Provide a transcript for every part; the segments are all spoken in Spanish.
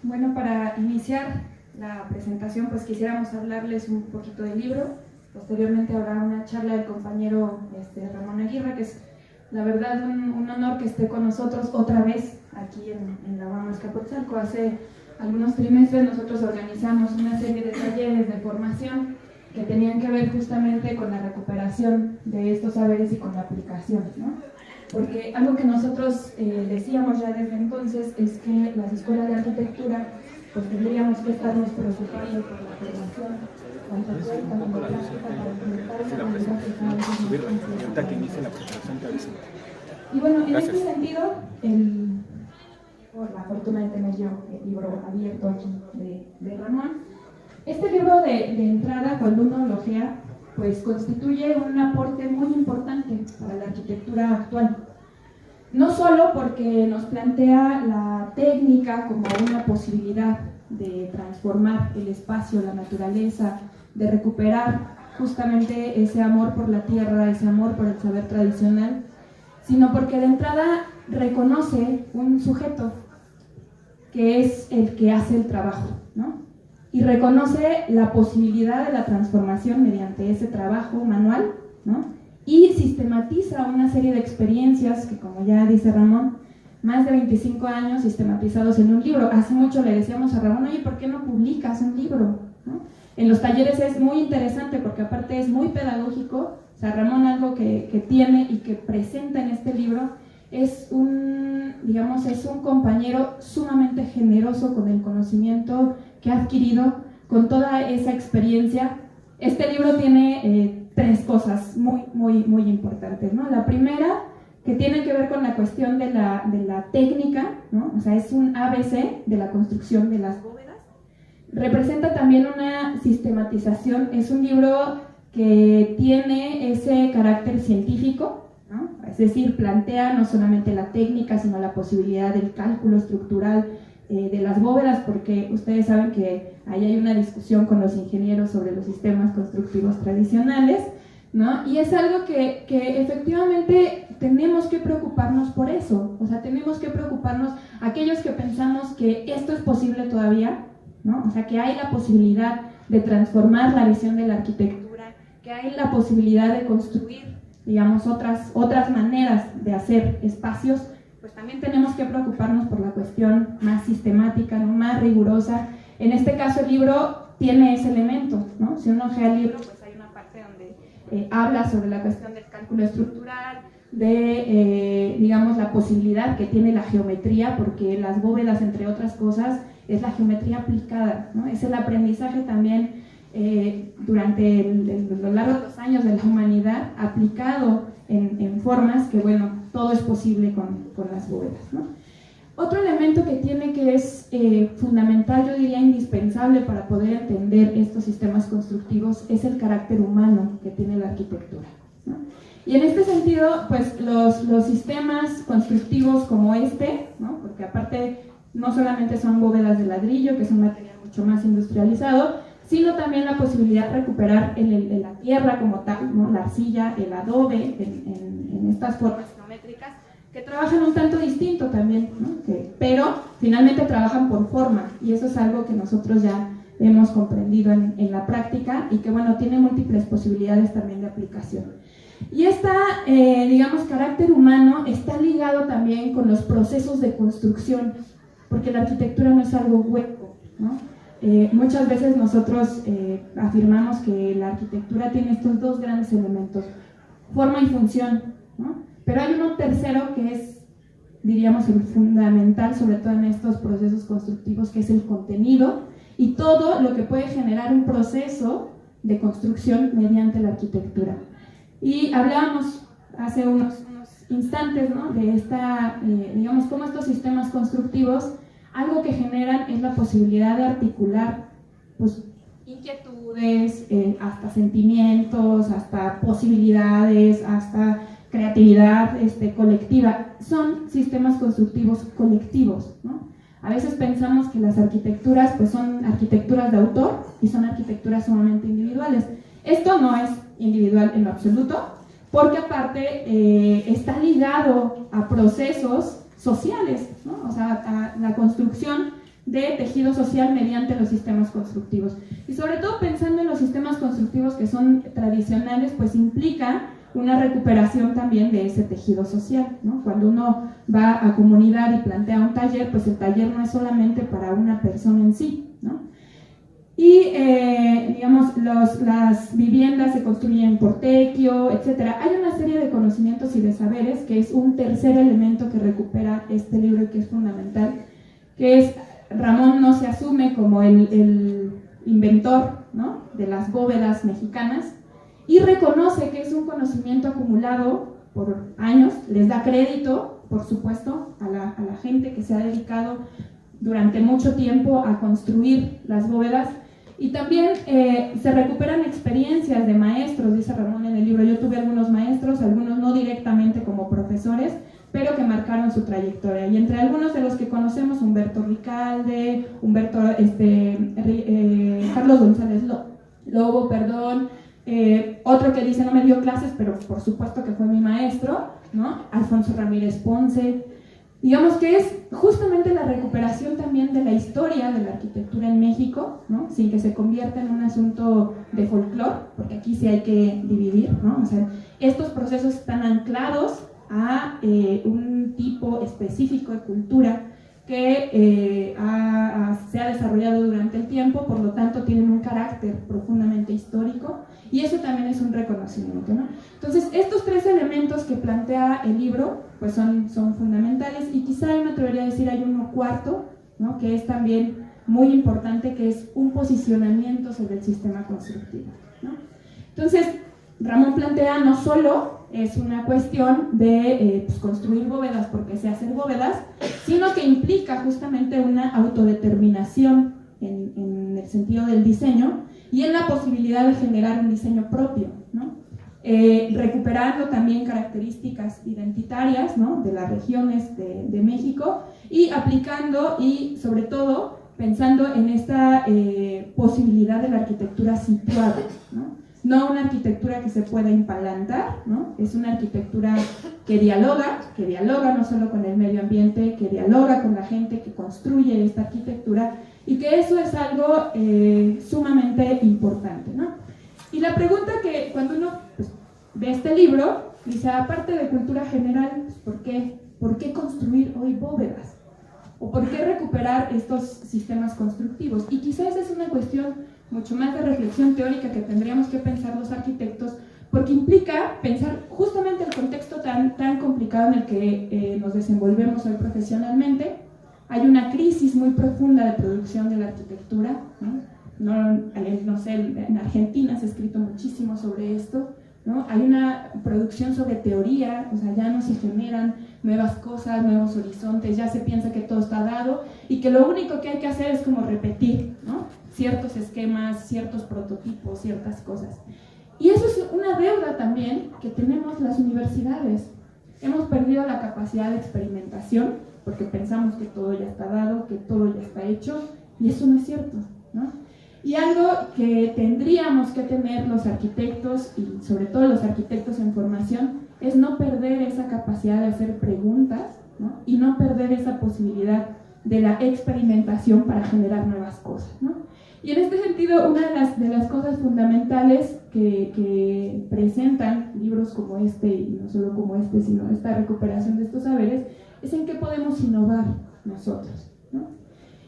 Bueno, para iniciar la presentación, pues quisiéramos hablarles un poquito del libro. Posteriormente habrá una charla del compañero Ramón Aguirre, que es la verdad un honor que esté con nosotros otra vez aquí en la UAM Azcapotzalco. Hace algunos trimestres nosotros organizamos una serie de talleres de formación que tenían que ver justamente con la recuperación de estos saberes y con la aplicación, ¿no? Porque algo que nosotros decíamos ya desde entonces es que las escuelas de arquitectura pues tendríamos que estarnos preocupando por la formación, tanto teórica como práctica, para implementar una realidad que cada vez es más. Y bueno, en este sentido, por la fortuna de tener yo el libro abierto aquí de Ramón, este libro de entrada, cuando uno lo ojea, pues constituye un aporte muy importante para la arquitectura actual. No solo porque nos plantea la técnica como una posibilidad de transformar el espacio, la naturaleza, de recuperar justamente ese amor por la tierra, ese amor por el saber tradicional, sino porque de entrada reconoce un sujeto que es el que hace el trabajo, ¿no? Y reconoce la posibilidad de la transformación mediante ese trabajo manual, ¿no? Y sistematiza una serie de experiencias que, como ya dice Ramón, más de 25 años sistematizados en un libro. Hace mucho le decíamos a Ramón, oye, ¿por qué no publicas un libro? ¿No? En los talleres es muy interesante porque aparte es muy pedagógico. O sea, Ramón algo que tiene y que presenta en este libro es un compañero sumamente generoso con el conocimiento que ha adquirido, con toda esa experiencia. Este libro tiene tres cosas muy importantes, ¿no? La primera, que tiene que ver con la cuestión de la técnica, ¿no? O sea, es un ABC de la construcción de las bóvedas. Representa también una sistematización, es un libro que tiene ese carácter científico, ¿no? Es decir, plantea no solamente la técnica, sino la posibilidad del cálculo estructural de las bóvedas, porque ustedes saben que ahí hay una discusión con los ingenieros sobre los sistemas constructivos tradicionales, ¿no? Y es algo que efectivamente tenemos que preocuparnos por eso. O sea, tenemos que preocuparnos aquellos que pensamos que esto es posible todavía, ¿no? O sea, que hay la posibilidad de transformar la visión de la arquitectura, que hay la posibilidad de construir, digamos, otras maneras de hacer espacios. Pues también tenemos que preocuparnos por la cuestión más sistemática, ¿no? Más rigurosa. En este caso el libro tiene ese elemento, ¿no? Si uno ojea el libro, pues hay una parte donde habla sobre la cuestión del cálculo estructural, de, digamos, la posibilidad que tiene la geometría, porque las bóvedas, entre otras cosas, es la geometría aplicada, ¿no? Es el aprendizaje también durante lo largo de los años de la humanidad, aplicado en formas que, bueno, todo es posible con las bóvedas, ¿no? Otro elemento que tiene, que es fundamental, yo diría indispensable para poder entender estos sistemas constructivos, es el carácter humano que tiene la arquitectura, ¿no? Y en este sentido, pues los sistemas constructivos como este, ¿no? Porque aparte no solamente son bóvedas de ladrillo, que es un material mucho más industrializado, sino también la posibilidad de recuperar la tierra como tal, ¿no? La arcilla, el adobe, en estas formas geométricas, que trabajan un tanto distinto también, ¿no? Pero finalmente trabajan por forma, y eso es algo que nosotros ya hemos comprendido en la práctica, y que, bueno, tiene múltiples posibilidades también de aplicación. Y digamos, carácter humano está ligado también con los procesos de construcción, porque la arquitectura no es algo hueco, ¿no? Muchas veces nosotros afirmamos que la arquitectura tiene estos dos grandes elementos, forma y función, ¿no? Pero hay uno tercero que es, diríamos, el fundamental, sobre todo en estos procesos constructivos, que es el contenido y todo lo que puede generar un proceso de construcción mediante la arquitectura. Y hablábamos hace unos instantes, ¿no? De digamos, cómo estos sistemas constructivos, algo que generan es la posibilidad de articular, pues, inquietudes, hasta sentimientos, hasta posibilidades, hasta creatividad colectiva. Son sistemas constructivos colectivos, ¿no? A veces pensamos que las arquitecturas, pues, son arquitecturas de autor y son arquitecturas sumamente individuales. Esto no es individual en lo absoluto, porque aparte está ligado a procesos sociales, ¿no? O sea, a la construcción de tejido social mediante los sistemas constructivos. Y sobre todo pensando en los sistemas constructivos que son tradicionales, pues implica una recuperación también de ese tejido social, ¿no? Cuando uno va a comunidad y plantea un taller, pues el taller no es solamente para una persona en sí, ¿no? Y, digamos, las viviendas se construyen por tequio, etc. Hay una serie de conocimientos y de saberes que es un tercer elemento que recupera este libro y que es fundamental, que es, Ramón no se asume como el inventor, ¿no?, de las bóvedas mexicanas, y reconoce que es un conocimiento acumulado por años, les da crédito, por supuesto, a la gente que se ha dedicado durante mucho tiempo a construir las bóvedas, y también se recuperan experiencias de maestros, dice Ramón en el libro. Yo tuve algunos maestros, algunos no directamente como profesores, pero que marcaron su trayectoria, y entre algunos de los que conocemos, Humberto Ricalde, Carlos González Lobo, otro que dice no me dio clases, pero por supuesto que fue mi maestro, ¿no?, Alfonso Ramírez Ponce. Digamos que es justamente la recuperación también de la historia de la arquitectura en México, ¿no?, sin que se convierta en un asunto de folclore, porque aquí sí hay que dividir, ¿no? O sea, estos procesos están anclados a un tipo específico de cultura que se ha desarrollado durante el tiempo, por lo tanto tienen un carácter profundamente histórico, y eso también es un reconocimiento, ¿no? Entonces, estos tres elementos que plantea el libro pues son fundamentales, y quizá me atrevería a decir hay uno cuarto, ¿no?, que es también muy importante, que es un posicionamiento sobre el sistema constructivo, ¿no? Entonces, Ramón plantea no solo es una cuestión de pues construir bóvedas porque sé hacer bóvedas, sino que implica justamente una autodeterminación en el sentido del diseño y en la posibilidad de generar un diseño propio, ¿no? Recuperando también características identitarias, ¿no?, de las regiones de México, y aplicando y sobre todo pensando en esta posibilidad de la arquitectura situada, ¿no? No una arquitectura que se pueda impalantar, ¿no? Es una arquitectura que dialoga no solo con el medio ambiente, que dialoga con la gente que construye esta arquitectura, y que eso es algo sumamente importante, ¿no? Y la pregunta que cuando uno pues, ve este libro, dice, aparte de cultura general, pues, ¿por qué construir hoy bóvedas? ¿O por qué recuperar estos sistemas constructivos? Y quizás es una cuestión mucho más de reflexión teórica que tendríamos que pensar los arquitectos, porque implica pensar justamente el contexto tan complicado en el que nos desenvolvemos hoy profesionalmente. Hay una crisis muy profunda de producción de la arquitectura, no sé, en Argentina se ha escrito muchísimo sobre esto, ¿no? Hay una producción sobre teoría, o sea, ya no se generan nuevas cosas, nuevos horizontes, ya se piensa que todo está dado y que lo único que hay que hacer es como repetir, ¿no?, ciertos esquemas, ciertos prototipos, ciertas cosas. Y eso es una deuda también que tenemos las universidades. Hemos perdido la capacidad de experimentación porque pensamos que todo ya está dado, que todo ya está hecho, y eso no es cierto, ¿no? Y algo que tendríamos que tener los arquitectos, y sobre todo los arquitectos en formación, es no perder esa capacidad de hacer preguntas, ¿no?, y no perder esa posibilidad de la experimentación para generar nuevas cosas, ¿no? Y en este sentido, una de las cosas fundamentales que presentan libros como este, y no solo como este, sino esta recuperación de estos saberes, es en qué podemos innovar nosotros, ¿no?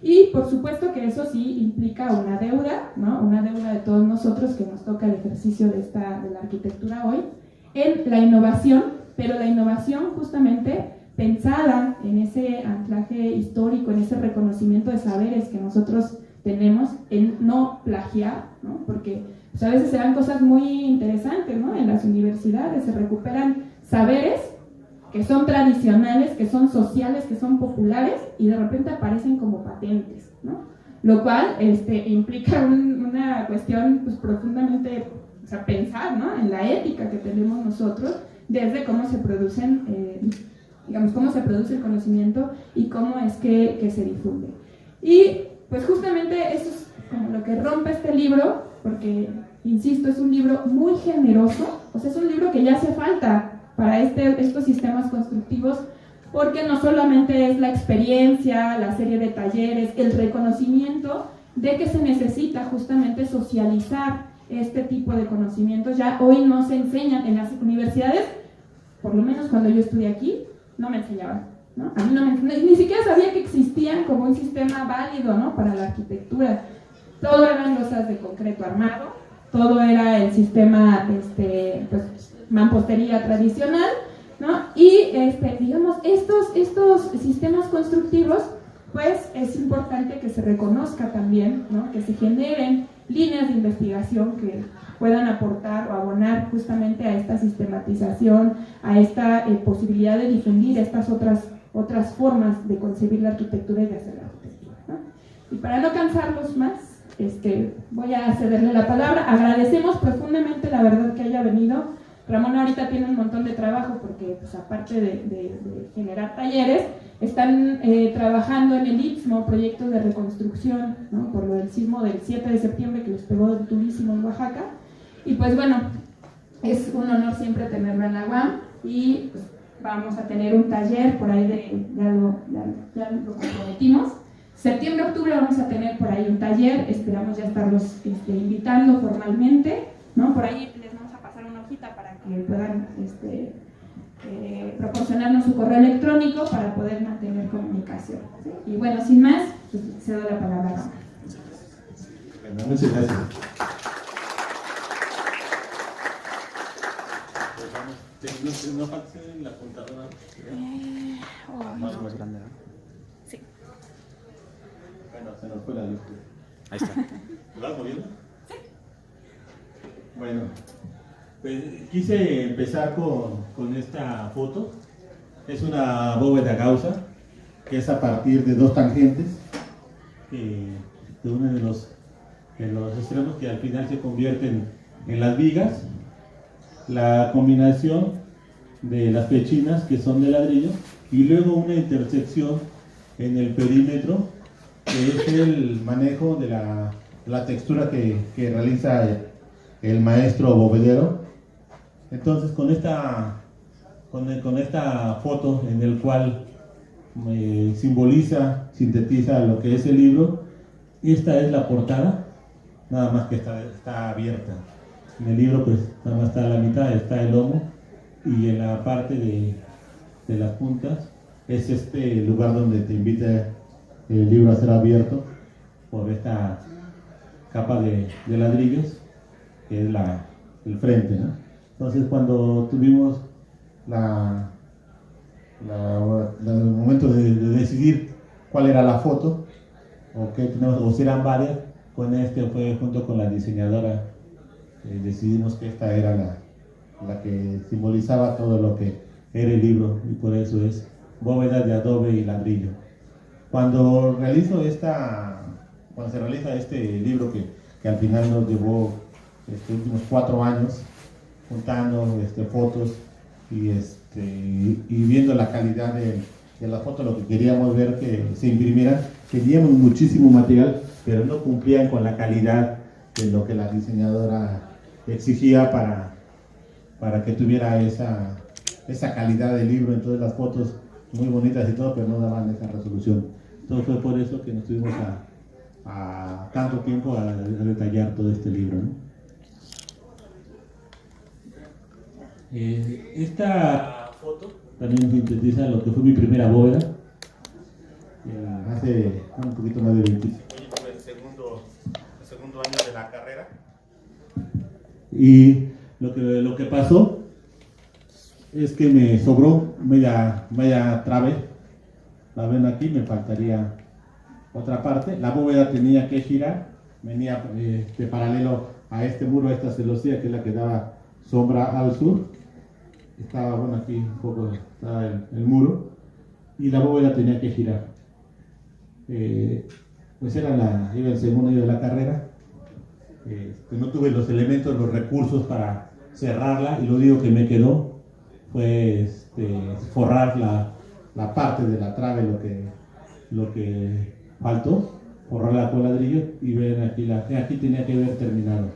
Y por supuesto que eso sí implica una deuda, ¿no?, una deuda de todos nosotros que nos toca el ejercicio de la arquitectura hoy, en la innovación, pero la innovación justamente pensada en ese anclaje histórico, en ese reconocimiento de saberes que nosotros tenemos, en no plagiar, ¿no?, porque pues, a veces se dan cosas muy interesantes, ¿no?, en las universidades se recuperan saberes que son tradicionales, que son sociales, que son populares, y de repente aparecen como patentes, ¿no? Lo cual implica una cuestión pues, profundamente, o sea, pensar, ¿no?, en la ética que tenemos nosotros, desde cómo se producen, cómo se produce el conocimiento y cómo es que se difunde. Y pues justamente eso es como lo que rompe este libro, porque, insisto, es un libro muy generoso, o sea, es un libro que ya hace falta para estos sistemas constructivos, porque no solamente es la experiencia, la serie de talleres, el reconocimiento de que se necesita justamente socializar este tipo de conocimientos. Ya hoy no se enseñan en las universidades, por lo menos cuando yo estudié aquí, no me enseñaban, ¿no? A mí no me enseñaban, ni siquiera sabía que existían como un sistema válido, ¿no?, para la arquitectura. Todo eran losas de concreto armado, todo era el sistema, pues, mampostería tradicional, ¿no? Y digamos, estos sistemas constructivos, pues es importante que se reconozca también, ¿no?, que se generen líneas de investigación que puedan aportar o abonar justamente a esta sistematización, a esta posibilidad de difundir estas otras formas de concebir la arquitectura y de hacer la arquitectura, ¿no? Y para no cansarlos más, voy a cederle la palabra. Agradecemos profundamente, la verdad, que haya venido. Ramón ahorita tiene un montón de trabajo porque, pues, aparte de generar talleres, están trabajando en el Istmo, proyectos de reconstrucción, ¿no?, por lo del sismo del 7 de septiembre que les pegó durísimo en Oaxaca. Y pues bueno, es un honor siempre tenerlo en la UAM, y pues, vamos a tener un taller por ahí ya lo comprometimos. Septiembre, octubre vamos a tener por ahí un taller, esperamos ya estarlos invitando formalmente, ¿no? Por ahí les vamos a pasar una hojita para que puedan proporcionarnos su correo electrónico para poder mantener comunicación, ¿sí? Y bueno, sin más, pues, cedo la palabra a Ramón. Bueno, muchas gracias. No falta en la apuntadora. Más grande, ¿no? Sí. Bueno, se nos fue la luz. Ahí está. ¿Lo vas moviendo? Sí. Bueno, pues quise empezar con esta foto. Es una bóveda Gaussa, que es a partir de dos tangentes de uno de los extremos, que al final se convierten en las vigas. La combinación de las pechinas, que son de ladrillo, y luego una intersección en el perímetro, que es el manejo de la textura que realiza el maestro bovedero. Entonces, con esta foto en el cual sintetiza lo que es el libro, esta es la portada, nada más que está abierta. En el libro, pues, nada más está a la mitad, está el lomo, y en la parte de las puntas es este lugar donde te invita el libro a ser abierto por esta capa de ladrillos, que es el frente, ¿no? Entonces, cuando tuvimos el momento de decidir cuál era la foto, o si eran varias, fue junto con la diseñadora, decidimos que esta era la que simbolizaba todo lo que era el libro, y por eso es bóveda de adobe y ladrillo. Cuando se realiza este libro, que al final nos llevó estos últimos 4 años juntando fotos y viendo la calidad de la foto, lo que queríamos ver que se imprimieran. Teníamos muchísimo material, pero no cumplían con la calidad de lo que la diseñadora exigía para que tuviera esa calidad de libro. Entonces, las fotos muy bonitas y todo, pero no daban esa resolución. Entonces fue por eso que nos tuvimos a tanto tiempo a detallar todo este libro, ¿no? Esta foto también sintetiza lo que fue mi primera bóveda, hace un poquito más de 25 años, fue el segundo año de la carrera. Y lo que pasó es que me sobró media trave. La ven aquí, me faltaría otra parte. La bóveda tenía que girar, venía paralelo a este muro, a esta celosía, que es la que daba sombra al sur. Estaba, bueno, aquí un poco estaba el muro, y la bóveda tenía que girar. Pues iba el segundo año de la carrera. No tuve los elementos, los recursos para cerrarla, y lo único que me quedó fue forrar la parte de la trave, lo que faltó, forrarla con ladrillo, y ven aquí tenía que haber terminado.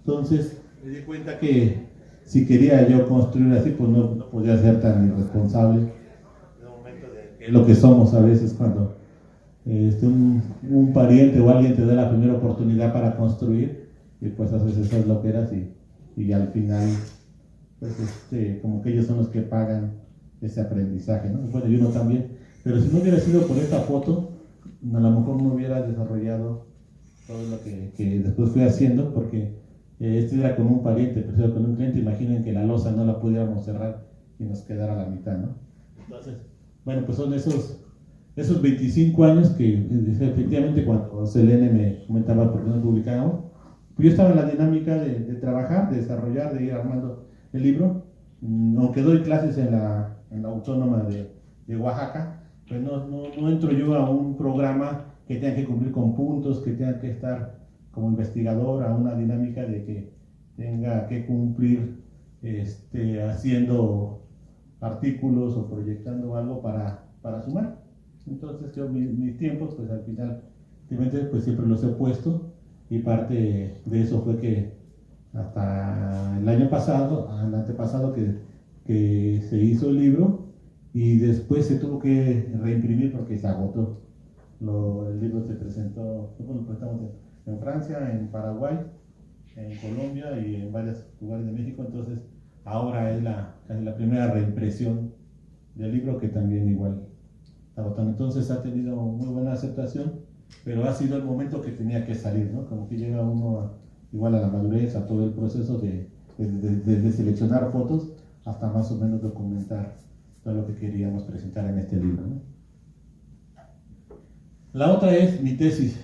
Entonces me di cuenta que si quería yo construir así, pues no podía ser tan irresponsable. De momento lo que somos a veces cuando un pariente o alguien te da la primera oportunidad para construir y pues haces esas loqueras y al final pues como que ellos son los que pagan ese aprendizaje, ¿no? Bueno, y uno también, pero si no hubiera sido por esta foto, a lo mejor no hubiera desarrollado todo lo que después fui haciendo, porque era con un pariente, pero con un cliente. Imaginen que la losa no la pudiéramos cerrar y nos quedara a la mitad, ¿no? Entonces, bueno, pues son esos 25 años que efectivamente cuando Selene me comentaba por qué no publicábamos, pues yo estaba en la dinámica de trabajar, de desarrollar, de ir armando el libro. Aunque doy clases en la Autónoma de Oaxaca, pues no entro yo a un programa que tenga que cumplir con puntos, que tenga que estar como investigador, a una dinámica de que tenga que cumplir haciendo artículos o proyectando algo para sumar. Entonces yo mis tiempos, pues al final, pues siempre los he puesto, y parte de eso fue que hasta el año pasado, el antepasado, que se hizo el libro, y después se tuvo que reimprimir porque se agotó. El libro se presentó, lo presentamos en Francia, en Paraguay, en Colombia y en varios lugares de México. Entonces ahora es la primera reimpresión del libro, que también igual está agotando. Entonces ha tenido muy buena aceptación, pero ha sido el momento que tenía que salir, ¿no? Como que llega uno igual a la madurez, a todo el proceso de seleccionar fotos hasta más o menos documentar todo lo que queríamos presentar en este libro, ¿no? La otra es mi tesis,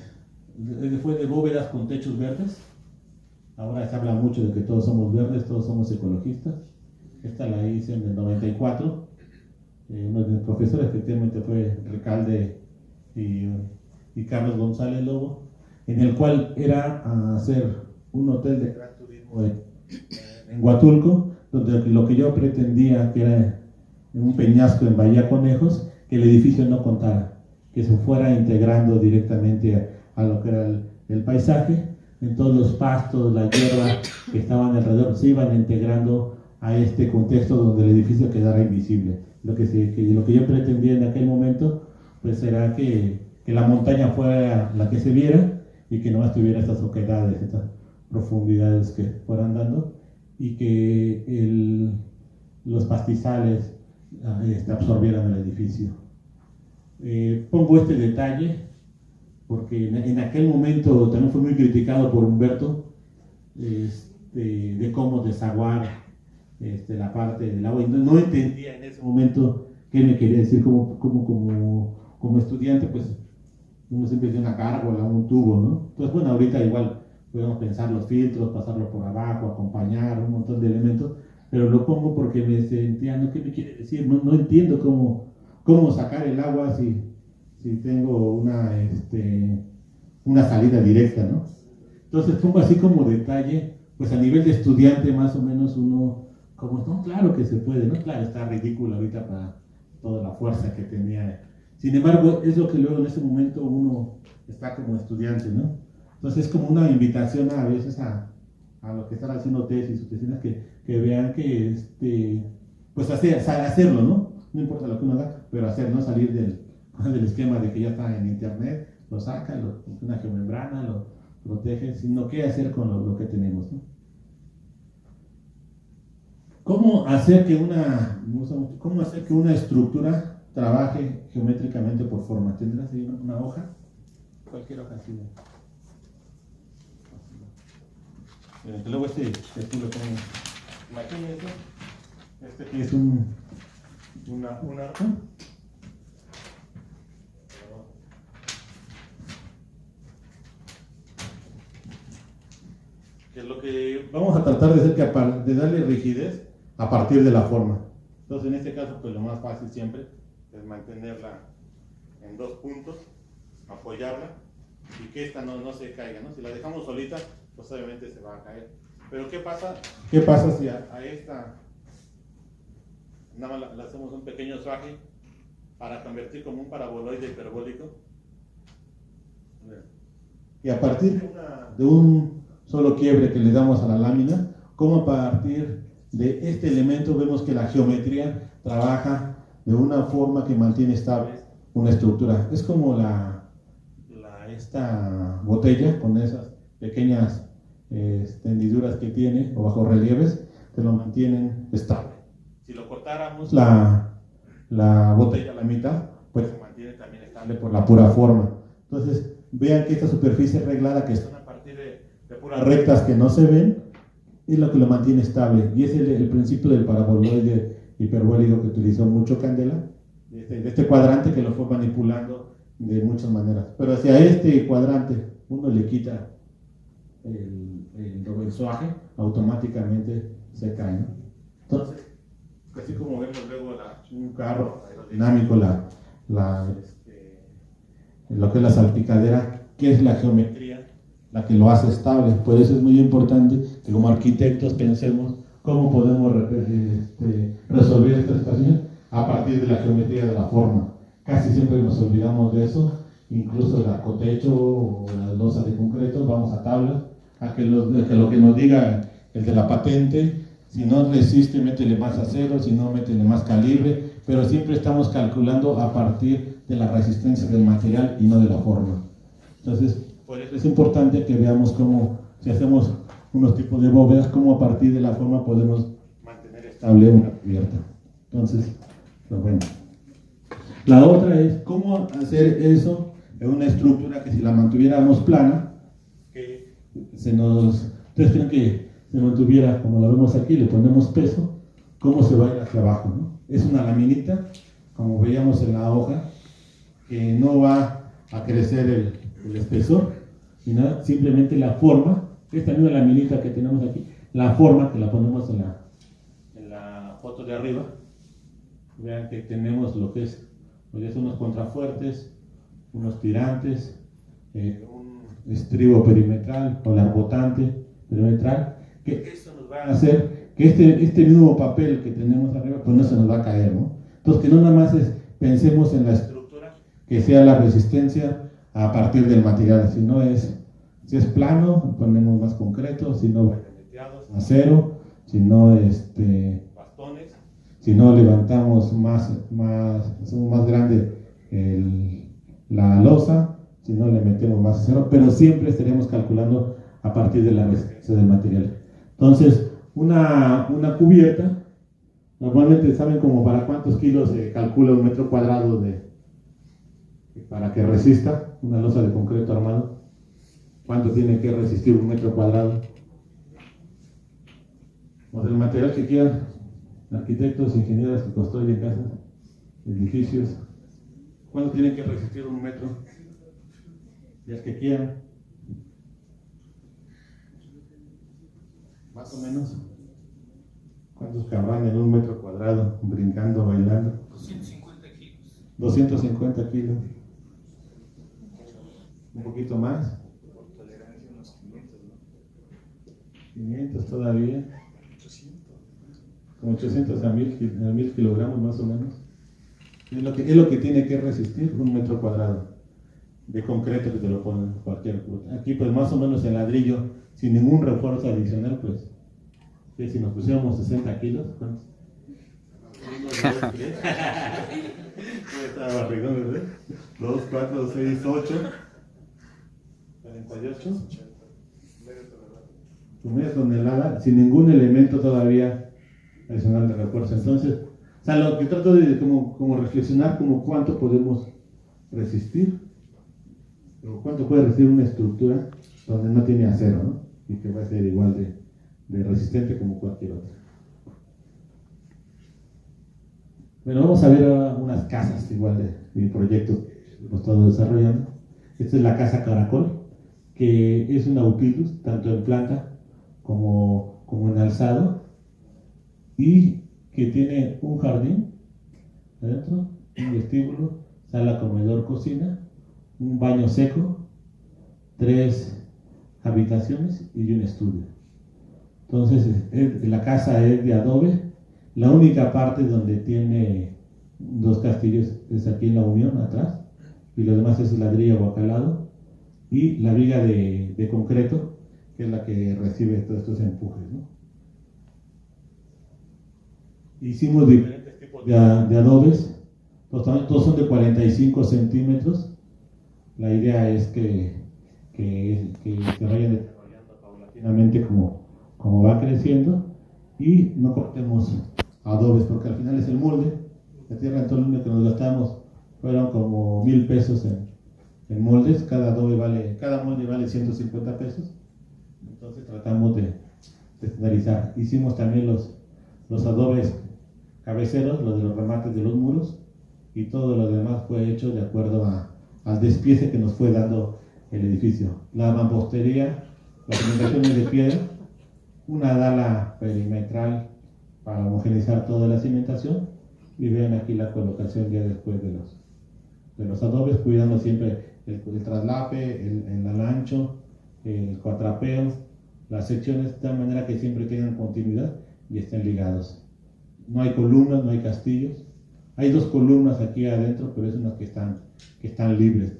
fue de bóvedas con techos verdes. Ahora se habla mucho de que todos somos verdes, todos somos ecologistas. Esta la hice en el 94. Uno de mis profesores efectivamente fue Recalde y Carlos González Lobo, en el cual era hacer un hotel de gran turismo en Huatulco, donde lo que yo pretendía, que era un peñasco en Bahía Conejos, que el edificio no contara, que se fuera integrando directamente a lo que era el paisaje. En todos los pastos, la hierba que estaban alrededor se iban integrando a este contexto donde el edificio quedara invisible. Lo que yo pretendía en aquel momento pues era que la montaña fuera la que se viera, y que no tuviera estas oquedades, estas profundidades que fueran dando, y que los pastizales absorbieran el edificio. Pongo este detalle porque en aquel momento también fue muy criticado por Humberto, de cómo desaguar la parte del agua, y no entendía en ese momento qué me quería decir. Como estudiante, pues uno siempre tiene una cárgola, un tubo, ¿no? Entonces, bueno, ahorita igual podemos pensar los filtros, pasarlo por abajo, acompañar, un montón de elementos, pero lo pongo porque me sentía, ¿no? ¿Qué me quiere decir? No entiendo cómo sacar el agua si tengo una salida directa, ¿no? Entonces pongo así como detalle, pues a nivel de estudiante más o menos uno, como, no, claro que se puede, ¿no? Claro, está ridículo ahorita para toda la fuerza que tenía. Sin embargo, es lo que luego en ese momento uno está como estudiante, ¿no? Entonces es como una invitación a veces a los que están haciendo tesis o tesines que vean que, pues hacerlo, ¿no? No importa lo que uno haga, pero no salir del esquema de que ya está en internet, lo saca, una geomembrana, lo protege, sino qué hacer con lo que tenemos, ¿no? ¿Cómo hacer que una estructura trabaje geométricamente por forma? ¿Tendrás ahí una hoja? Cualquier hoja así. Luego tú lo pones. Imagínense, aquí es un arco. Que es lo que vamos a tratar de hacer, de darle rigidez a partir de la forma. Entonces, en este caso, pues lo más fácil siempre es mantenerla en 2 puntos, apoyarla y que esta no se caiga, ¿no? Si la dejamos solita, pues obviamente se va a caer. Pero ¿qué pasa si a esta nada más le hacemos un pequeño suaje para convertir como un paraboloide hiperbólico? Y a partir de un solo quiebre que le damos a la lámina, como a partir de este elemento vemos que la geometría trabaja de una forma que mantiene estable una estructura. Es como esta botella con esas pequeñas hendiduras que tiene o bajorrelieves que lo mantienen estable. Si lo cortáramos la botella a la mitad, pues se mantiene también estable por la pura forma. Entonces, vean que esta superficie reglada, que están a partir de puras rectas que no se ven, es lo que lo mantiene estable. Y es el principio del paraboloide hiperbólico que utilizó mucho Candela, de este cuadrante que lo fue manipulando de muchas maneras. Pero hacia este cuadrante uno le quita el dobenzoaje, automáticamente se cae, ¿no? Entonces, así como vemos luego un carro aerodinámico, lo que es la salpicadera, ¿qué es la geometría? La que lo hace estable. Por eso es muy importante que como arquitectos pensemos cómo podemos resolver esta situación a partir de la geometría de la forma. Casi siempre nos olvidamos de eso, incluso el arcotecho o la losa de concreto, vamos a tablas, a que lo que nos diga el de la patente, si no resiste, métele más acero, si no, métele más calibre, pero siempre estamos calculando a partir de la resistencia del material y no de la forma. Entonces, por eso es importante que veamos cómo, si hacemos unos tipos de bóvedas, cómo a partir de la forma podemos mantener estable una cubierta. Entonces, pues bueno. La otra es cómo hacer eso en una estructura que si la mantuviéramos plana, que ustedes creen que se mantuviera como la vemos aquí, le ponemos peso, cómo se va a ir hacia abajo, ¿no? Es una laminita, como veíamos en la hoja, que no va a crecer el espesor, sino simplemente la forma, esta misma laminita que tenemos aquí, la forma que la ponemos en la foto de arriba. Vean que tenemos lo que es unos contrafuertes, unos tirantes, un estribo perimetral o arbotante perimetral, que eso nos va a hacer que este mismo papel que tenemos arriba pues no se nos va a caer, ¿no? Entonces que no nada más pensemos en la estructura, que sea la resistencia a partir del material, si es plano, ponemos más concreto, si no acero, si no bastones, si no levantamos hacemos más grande la losa, si no le metemos más acero, pero siempre estaremos calculando a partir de la resistencia del material. Entonces, una cubierta, normalmente saben como para cuántos kilos se calcula un metro cuadrado para que resista una losa de concreto armado. ¿Cuánto tiene que resistir un metro cuadrado? O del material que quieran, arquitectos, ingenieros que construyen casas, edificios. ¿Cuánto tiene que resistir un metro? Las que quieran. Más o menos. ¿Cuántos cabrán en un metro cuadrado, brincando, bailando? 250 kilos. 250 kilos. Un poquito más. Por tolerancia unos 500, ¿no? 500 todavía. 800. Como 800 a 1000 kilogramos más o menos. Es lo que tiene que resistir un metro cuadrado de concreto que te lo ponen cualquier cosa. Aquí pues más o menos el ladrillo, sin ningún refuerzo adicional, pues si nos pusiéramos 60 kilos, ¿cuántos? 2, 4, 6, 8, 48, media tonelada, sin ningún elemento todavía adicional de refuerzo. Entonces, o sea, lo que trato de como reflexionar como cuánto podemos resistir, o cuánto puede resistir una estructura donde no tiene acero, ¿no? Y que va a ser igual de resistente como cualquier otra. Bueno, vamos a ver ahora unas casas igual de proyectos que hemos estado desarrollando. Esta es la casa Caracol, que es un Nautilus, tanto en planta como en alzado, y que tiene un jardín adentro, un vestíbulo, sala, comedor, cocina, un baño seco, 3 habitaciones y un estudio. Entonces, la casa es de adobe. La única parte donde tiene 2 castillos es aquí en la unión, atrás, y lo demás es ladrillo o acalado, y la viga de concreto, que es la que recibe todos estos empujes, ¿no? Hicimos diferentes tipos de adobes, Todos son de 45 centímetros. La idea es que se vayan desarrollando paulatinamente como va creciendo, y no cortemos adobes, porque al final es el molde. La tierra, en todo el mundo que nos gastamos fueron como 1,000 pesos en moldes. Cada molde vale 150 pesos. Entonces tratamos de estandarizar. Hicimos también los adobes cabeceros, los de los remates de los muros, y todo lo demás fue hecho de acuerdo al despiece que nos fue dando el edificio. La mampostería, la cimentación es de piedra, una dala perimetral para homogeneizar toda la cimentación, y vean aquí la colocación ya después de los adobes, cuidando siempre el traslape, el alancho, el cuatrapeo, las secciones, de tal manera que siempre tengan continuidad y estén ligados. No hay columnas, no hay castillos. Hay 2 columnas aquí adentro, pero es unas que están libres.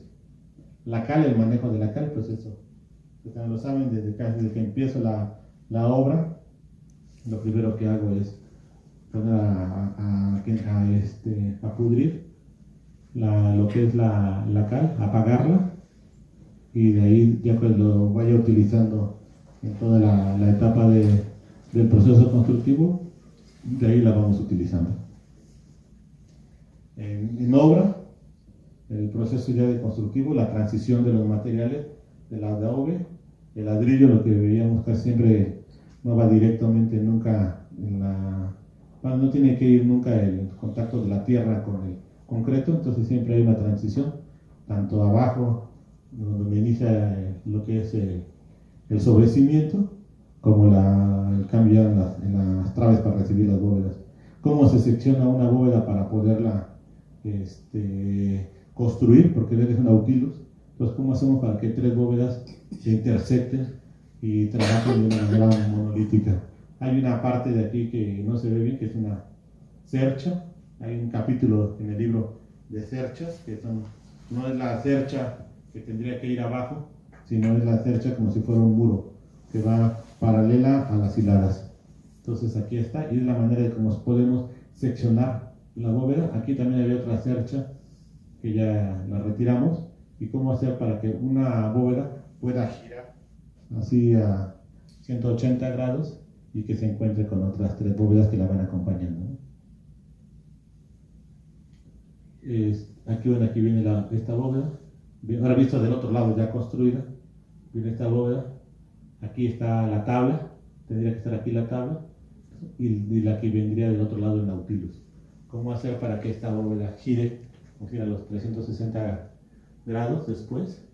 La cal, el manejo de la cal, pues eso, ustedes lo saben, desde que empiezo la obra, lo primero que hago es poner a pudrir lo que es la cal, apagarla, y de ahí ya pues lo vaya utilizando en toda la etapa del proceso constructivo. De ahí la vamos utilizando. En obra, el proceso ya de constructivo, la transición de los materiales, del adobe, el ladrillo, lo que veíamos casi siempre no va directamente nunca no tiene que ir nunca el contacto de la tierra con el concreto, entonces siempre hay una transición, tanto abajo, donde inicia lo que es el sobrecimiento, como el cambio en las traves para recibir las bóvedas. Cómo se secciona una bóveda para poderla construir, porque es un nautilus. Entonces, ¿cómo hacemos para que 3 bóvedas se intersecten y trabajen de una manera monolítica? Hay una parte de aquí que no se ve bien, que es una cercha. Hay un capítulo en el libro de cerchas, que no es la cercha que tendría que ir abajo, sino es la cercha como si fuera un muro, que va paralela a las hiladas. Entonces aquí está, y es la manera de cómo podemos seccionar la bóveda. Aquí también había otra cercha que ya la retiramos, y cómo hacer para que una bóveda pueda girar así a 180 grados y que se encuentre con otras 3 bóvedas que la van acompañando, ¿no? Aquí viene esta bóveda. Ahora visto del otro lado ya construida, viene esta bóveda. Aquí está la tabla, tendría que estar aquí la tabla, y la que vendría del otro lado el nautilus. ¿Cómo hacer para que esta bóveda gire a los 360 grados después?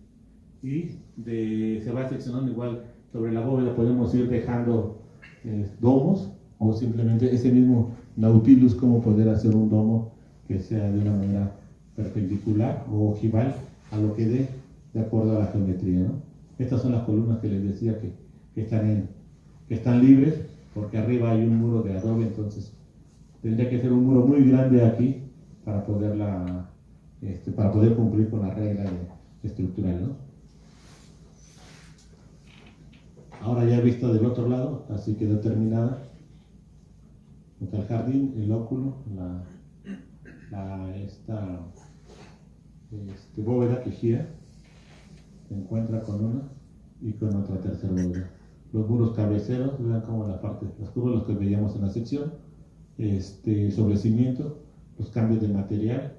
Y se va seccionando igual. Sobre la bóveda podemos ir dejando domos, o simplemente ese mismo nautilus, cómo poder hacer un domo que sea de una manera perpendicular o ojival a lo que dé de acuerdo a la geometría, ¿no? Estas son las columnas que les decía que están libres, porque arriba hay un muro de adobe, entonces tendría que ser un muro muy grande aquí para poder cumplir con la regla estructural, ¿no? Ahora ya visto del otro lado, así quedó terminada. Está el jardín, el óculo, esta bóveda que gira, se encuentra con una y con otra tercera bóveda. Los muros cabeceros, vean como las curvas, los que veíamos en la sección, sobrecimiento, los cambios de material,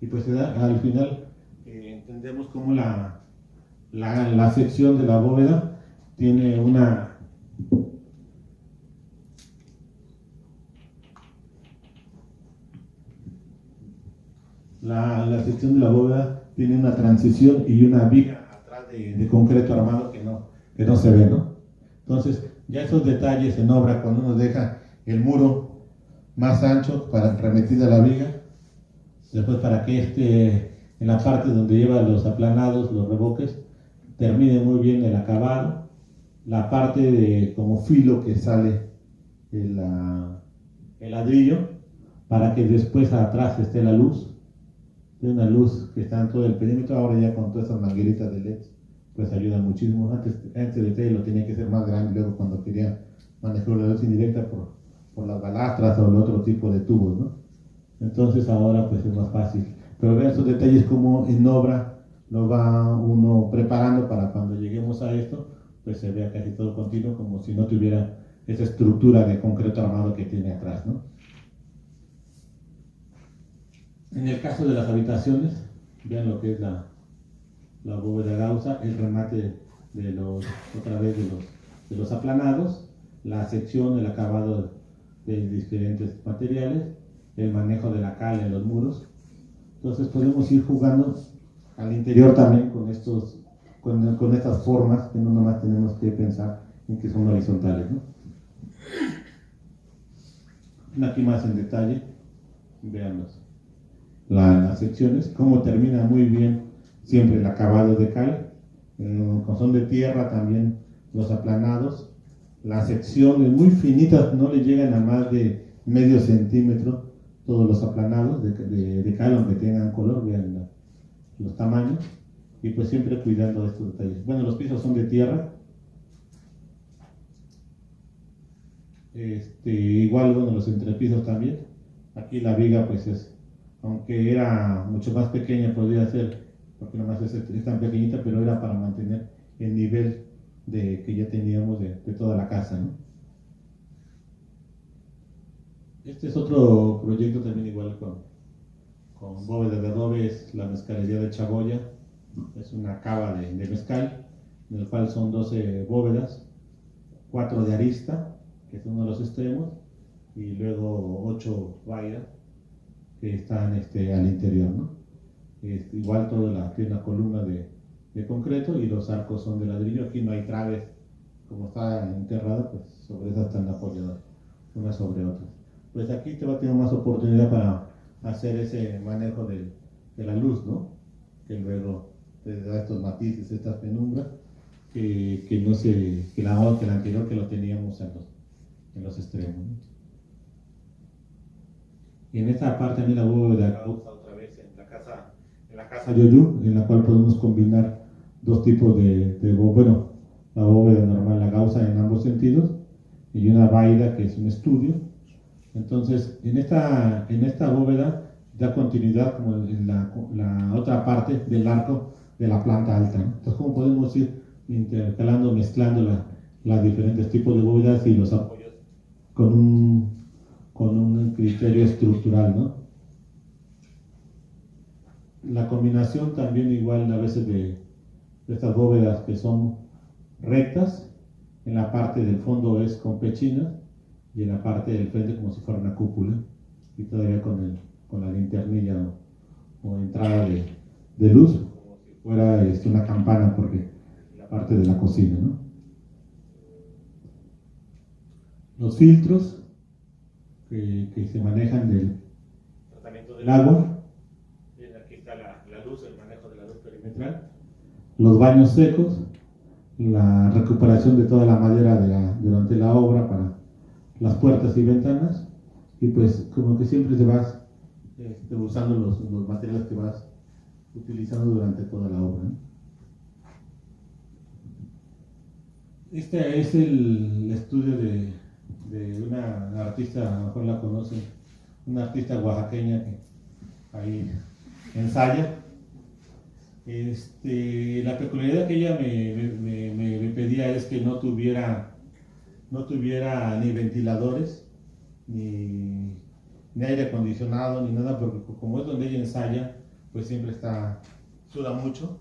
y pues se da al final. Entendemos cómo la sección de la bóveda tiene la sección de la bóveda tiene una transición y una viga atrás de concreto armado que no se ve, ¿no? Entonces, ya esos detalles en obra, cuando uno deja el muro más ancho para remitir a la viga, después para que en la parte donde lleva los aplanados, los revoques, termine muy bien el acabado, la parte de como filo que sale el ladrillo, para que después atrás esté la luz, de una luz que está en todo el perímetro. Ahora ya con todas esas mangueritas de LED, pues ayuda muchísimo. Antes de TV lo tenía que ser más grande, luego cuando quería manejar la luz indirecta por las balastras o el otro tipo de tubos, ¿no? Entonces ahora pues es más fácil. Pero vean estos detalles como en obra lo va uno preparando para cuando lleguemos a esto, pues se vea casi todo continuo, como si no tuviera esa estructura de concreto armado que tiene atrás, ¿no? En el caso de las habitaciones, vean lo que es la bóveda gaussa, el remate de los aplanados, la sección, el acabado de diferentes materiales, el manejo de la cal en los muros. Entonces podemos ir jugando al interior también con estas formas que no nomás tenemos que pensar en que son horizontales, ¿no? Aquí más en detalle, veamos las secciones, cómo termina muy bien siempre el acabado de cal, como son de tierra también los aplanados, las secciones muy finitas, no le llegan a más de medio centímetro todos los aplanados de cal, aunque tengan color, vean los tamaños, y pues siempre cuidando de estos detalles. Bueno, los pisos son de tierra, igual, bueno, los entrepisos también. Aquí la viga pues es, aunque era mucho más pequeña, podría ser, porque nomás es tan pequeñita, pero era para mantener el nivel que ya teníamos de toda la casa, ¿no? Este es otro proyecto también igual con bóveda de adobe, es la mezcalería de Chagoya. Es una cava de mezcal, en el cual son 12 bóvedas, 4 de arista, que es uno de los extremos, y luego 8 vairas que están al interior, ¿no? Igual tiene una columna de concreto y los arcos son de ladrillo. Aquí no hay traves, como está enterrada, pues sobre esas están apoyadas unas sobre otras. Pues aquí te va a tener más oportunidad para hacer ese manejo de la luz, ¿no? Que luego te da estos matices, estas penumbras, que la anterior que lo teníamos en los extremos, ¿no? Y en esta parte también la bóveda gaussa otra vez en la casa Yoyu, en la cual podemos combinar dos tipos de bóveda, la bóveda normal, la gaussa en ambos sentidos, y una vaida que es un estudio. Entonces, en esta bóveda da continuidad como en la otra parte del arco de la planta alta, ¿no? Entonces, ¿cómo podemos ir intercalando, mezclando los diferentes tipos de bóvedas y los apoyos con un criterio estructural, ¿no? La combinación también igual a veces de estas bóvedas que son rectas, en la parte del fondo es con pechinas y en la parte del frente como si fuera una cúpula, y todavía con la linternilla o entrada de luz, como si fuera una campana, porque la parte de la cocina, ¿no? Los filtros que se manejan del tratamiento del agua. Aquí está la luz, el manejo de la luz perimetral. Los baños secos, la recuperación de toda la madera durante la obra para las puertas y ventanas, y pues como que siempre te vas usando los materiales que vas utilizando durante toda la obra, ¿no? Este es el estudio de una artista, a lo mejor la conocen, una artista oaxaqueña que ahí ensaya. La peculiaridad que ella me pedía es que no tuviera ni ventiladores, ni aire acondicionado, ni nada, porque como es donde ella ensaya, pues siempre suda mucho.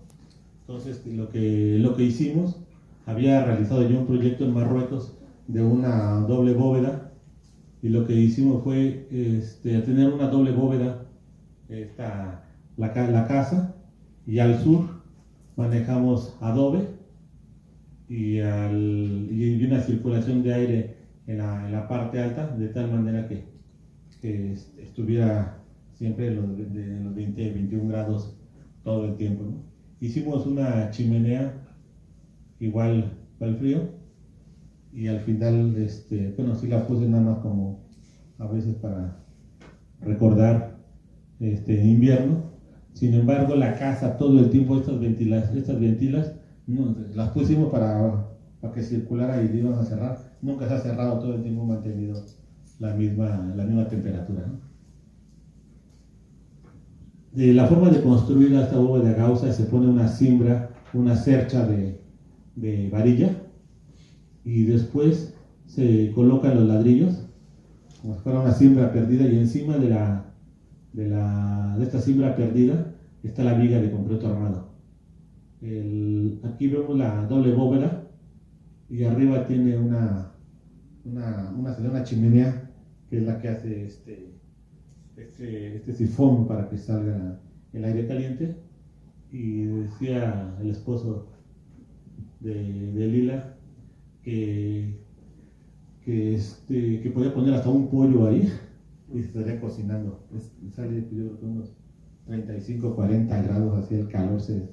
Entonces lo que hicimos, había realizado yo un proyecto en Marruecos de una doble bóveda, y lo que hicimos fue tener una doble bóveda, la casa, y al sur manejamos adobe y una circulación de aire en la parte alta, de tal manera que estuviera siempre en los 20, 21 grados todo el tiempo, ¿no? Hicimos una chimenea igual para el frío, y al final, bueno, sí la puse nada más como a veces para recordar invierno. Sin embargo, la casa todo el tiempo, estas ventilas no, las pusimos para que circulara y iban a cerrar. Nunca se ha cerrado, todo el tiempo mantenido la misma temperatura, ¿no? De la forma de construir esta bóveda gaussa, se pone una cimbra, una cercha de varilla, y después se colocan los ladrillos como si fuera una cimbra perdida, y encima de esta cimbra perdida está la viga de concreto armado. Aquí vemos la doble bóveda, y arriba tiene una chimenea, que es la que hace este sifón para que salga el aire caliente. Y decía el esposo de Lila que podía poner hasta un pollo ahí y se estaría cocinando. Sale, yo creo que unos 35, 40 grados, así el calor se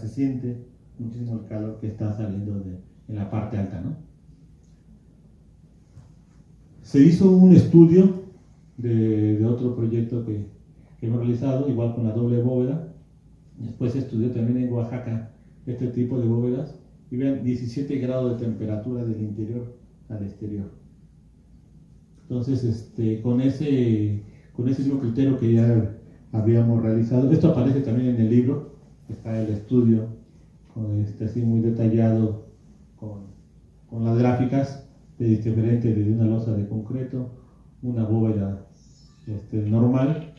siente muchísimo el calor que está saliendo en la parte alta, ¿no? Se hizo un estudio de otro proyecto que hemos realizado, igual con la doble bóveda. Después se estudió también en Oaxaca este tipo de bóvedas, y vean, 17 grados de temperatura del interior al exterior. Entonces, con ese mismo criterio que ya habíamos realizado, esto aparece también en el libro, está el estudio, así muy detallado, con las gráficas diferentes de una losa de concreto, una bóveda normal,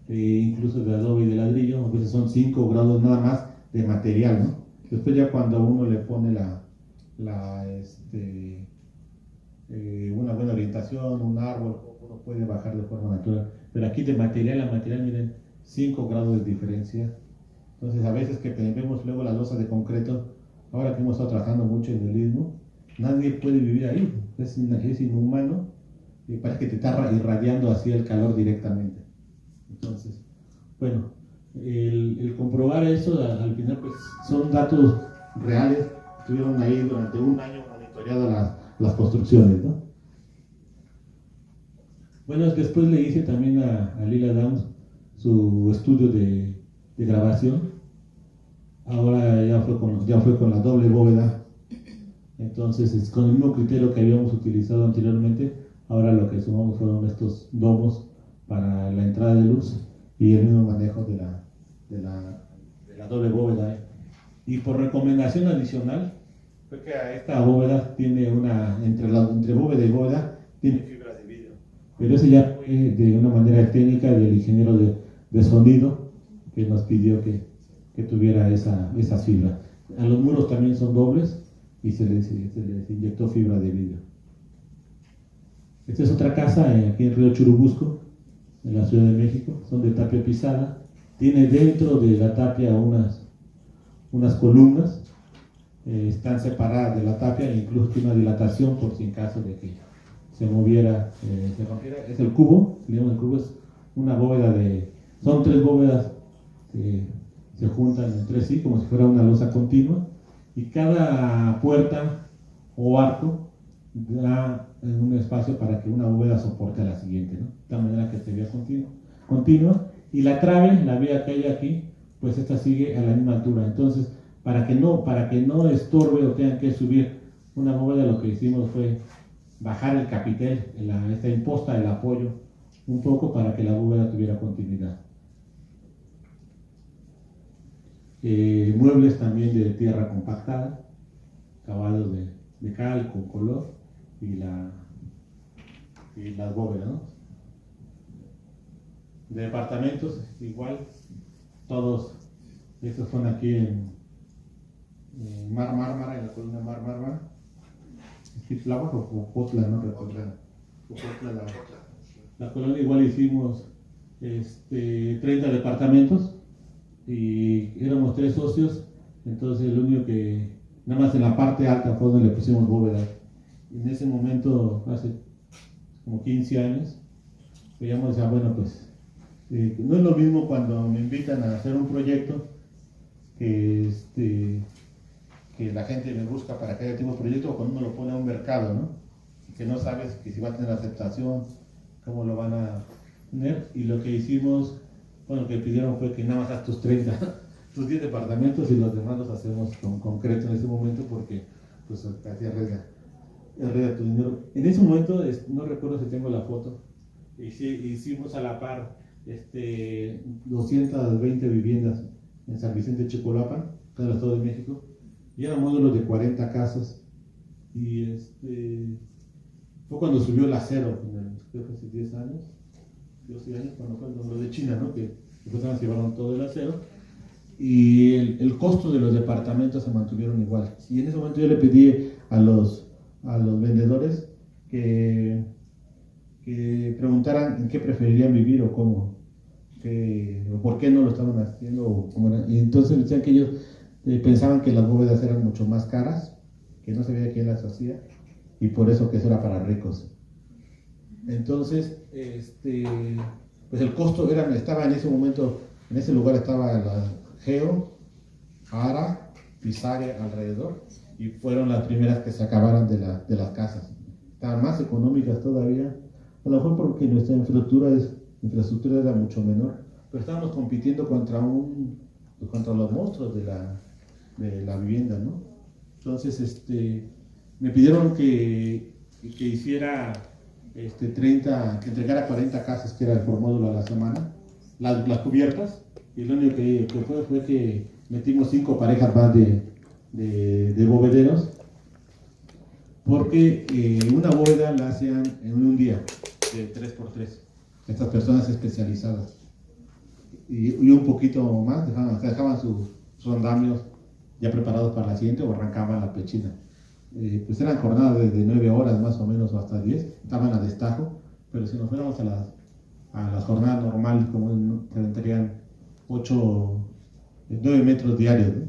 incluso de adobe y de ladrillo. A veces son 5 grados nada más de material, ¿no? Después ya cuando uno le pone una buena orientación, un árbol, uno puede bajar de forma natural. Pero aquí de material a material, miren, 5 grados de diferencia. Entonces a veces que vemos luego las losas de concreto, ahora que hemos estado trabajando mucho en el istmo, nadie puede vivir ahí, es inhumano, y parece que te está irradiando así el calor directamente. Entonces, bueno, el comprobar eso al final pues son datos reales. Estuvieron ahí durante un año monitoreadas las construcciones, ¿no? Bueno, después le hice también a Lila Downs su estudio de grabación. Ahora ya fue con la doble bóveda. Entonces, con el mismo criterio que habíamos utilizado anteriormente, ahora lo que sumamos fueron estos domos para la entrada de luz y el mismo manejo de la doble bóveda. Y por recomendación adicional, fue que a esta bóveda tiene entre bóveda y bóveda, tiene fibra de vidrio. Pero eso ya fue de una manera técnica del ingeniero de sonido, que nos pidió que tuviera esa fibra. A los muros también son dobles y se les inyectó fibra de vidrio. Esta es otra casa aquí en Río Churubusco, en la Ciudad de México. Son de tapia pisada. Tiene dentro de la tapia unas columnas. Están separadas de la tapia e incluso tiene una dilatación por si en caso de que se moviera, se rompiera. Es el cubo, el cubo es una bóveda son 3 bóvedas que se juntan entre sí como si fuera una losa continua, y cada puerta o arco da un espacio para que una bóveda soporte a la siguiente, ¿no? De tal manera que se vea continua, y la trave, la vía que hay aquí, pues esta sigue a la misma altura. Entonces, para que no estorbe o tengan que subir una bóveda, lo que hicimos fue bajar el capitel, esta imposta, el apoyo, un poco para que la bóveda tuviera continuidad. Muebles también de tierra compactada, acabados de cal con color, y las bóvedas, ¿no? De departamentos, igual, todos estos son aquí en Mármara, en la colonia Mármara. ¿Tláhuac o Popotla? No recuerdo. Popotla, la colonia. Igual hicimos 30 departamentos y éramos 3 socios. Entonces, lo único que, nada más en la parte alta fue donde le pusimos bóvedas. En ese momento, hace como 15 años, veíamos ya, bueno, pues no es lo mismo cuando me invitan a hacer un proyecto que la gente me busca para que haya tipo de proyecto, o cuando uno lo pone a un mercado, ¿no? Que no sabes que si va a tener aceptación, cómo lo van a tener. Y lo que hicimos, bueno, que pidieron fue que nada más haz tus 30, tus 10 departamentos, y los demás los hacemos con concreto en ese momento, porque pues casi arriesga tu dinero. En ese momento, no recuerdo si tengo la foto, hicimos a la par 220 viviendas en San Vicente de Chicolapan, acá en el Estado de México, y era un módulo de 40 casas. Y fue cuando subió el acero, creo que hace 10 años, 12 años, cuando fue lo de China, ¿no? Que después se llevaron todo el acero. Y el costo de los departamentos se mantuvieron igual. Y en ese momento yo le pedí a los vendedores que preguntaran en qué preferirían vivir o cómo, o por qué no lo estaban haciendo. O cómo era. Y entonces decían que ellos pensaban que las bóvedas eran mucho más caras, que no sabía quién las hacía, y por eso que eso era para ricos. Entonces, pues el costo estaba en ese momento, en ese lugar estaba la Geo, Ara, Pisare alrededor, y fueron las primeras que se acabaron de las casas. Estaban más económicas todavía, a lo mejor porque nuestra infraestructura era mucho menor, pero estábamos compitiendo contra los monstruos de la vivienda, ¿no? Entonces, me pidieron que hiciera 30, que entregara 40 casas, que era por módulo a la semana, las cubiertas, y lo único que fue que metimos 5 parejas más de bóvederos, porque una bóveda la hacían en un día, de 3x3, estas personas especializadas, y un poquito más, dejaban sus andamios ya preparados para la siguiente o arrancaban la pechina. Pues eran jornadas de 9 horas más o menos o hasta 10, estaban a destajo, pero si nos fuéramos a las jornadas normales, como se aventarían 9 metros diarios, ¿no?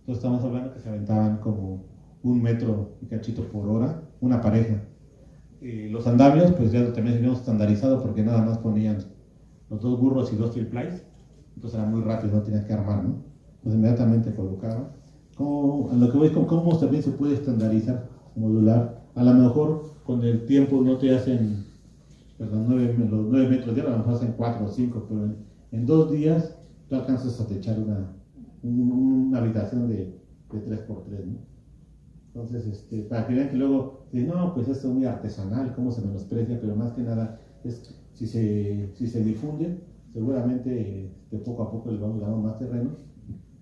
Entonces estamos hablando que se aventaban como 1 metro y cachito por hora, una pareja. Los andamios, pues ya también teníamos estandarizado porque nada más ponían los 2 burros y 2 triplais, entonces era muy rápido, no tenías que armar, ¿no? Entonces inmediatamente colocaban. A lo que voy con cómo también se puede estandarizar, modular. A lo mejor con el tiempo no te hacen los 9 metros diarios, a lo mejor hacen 4 o 5, pero en 2 días tú alcanzas a techar una habitación de 3x3, ¿no? Entonces, para que vean que luego, no, pues esto es muy artesanal, cómo se menosprecia, pero más que nada es si se difunde, seguramente poco a poco le vamos dando más terreno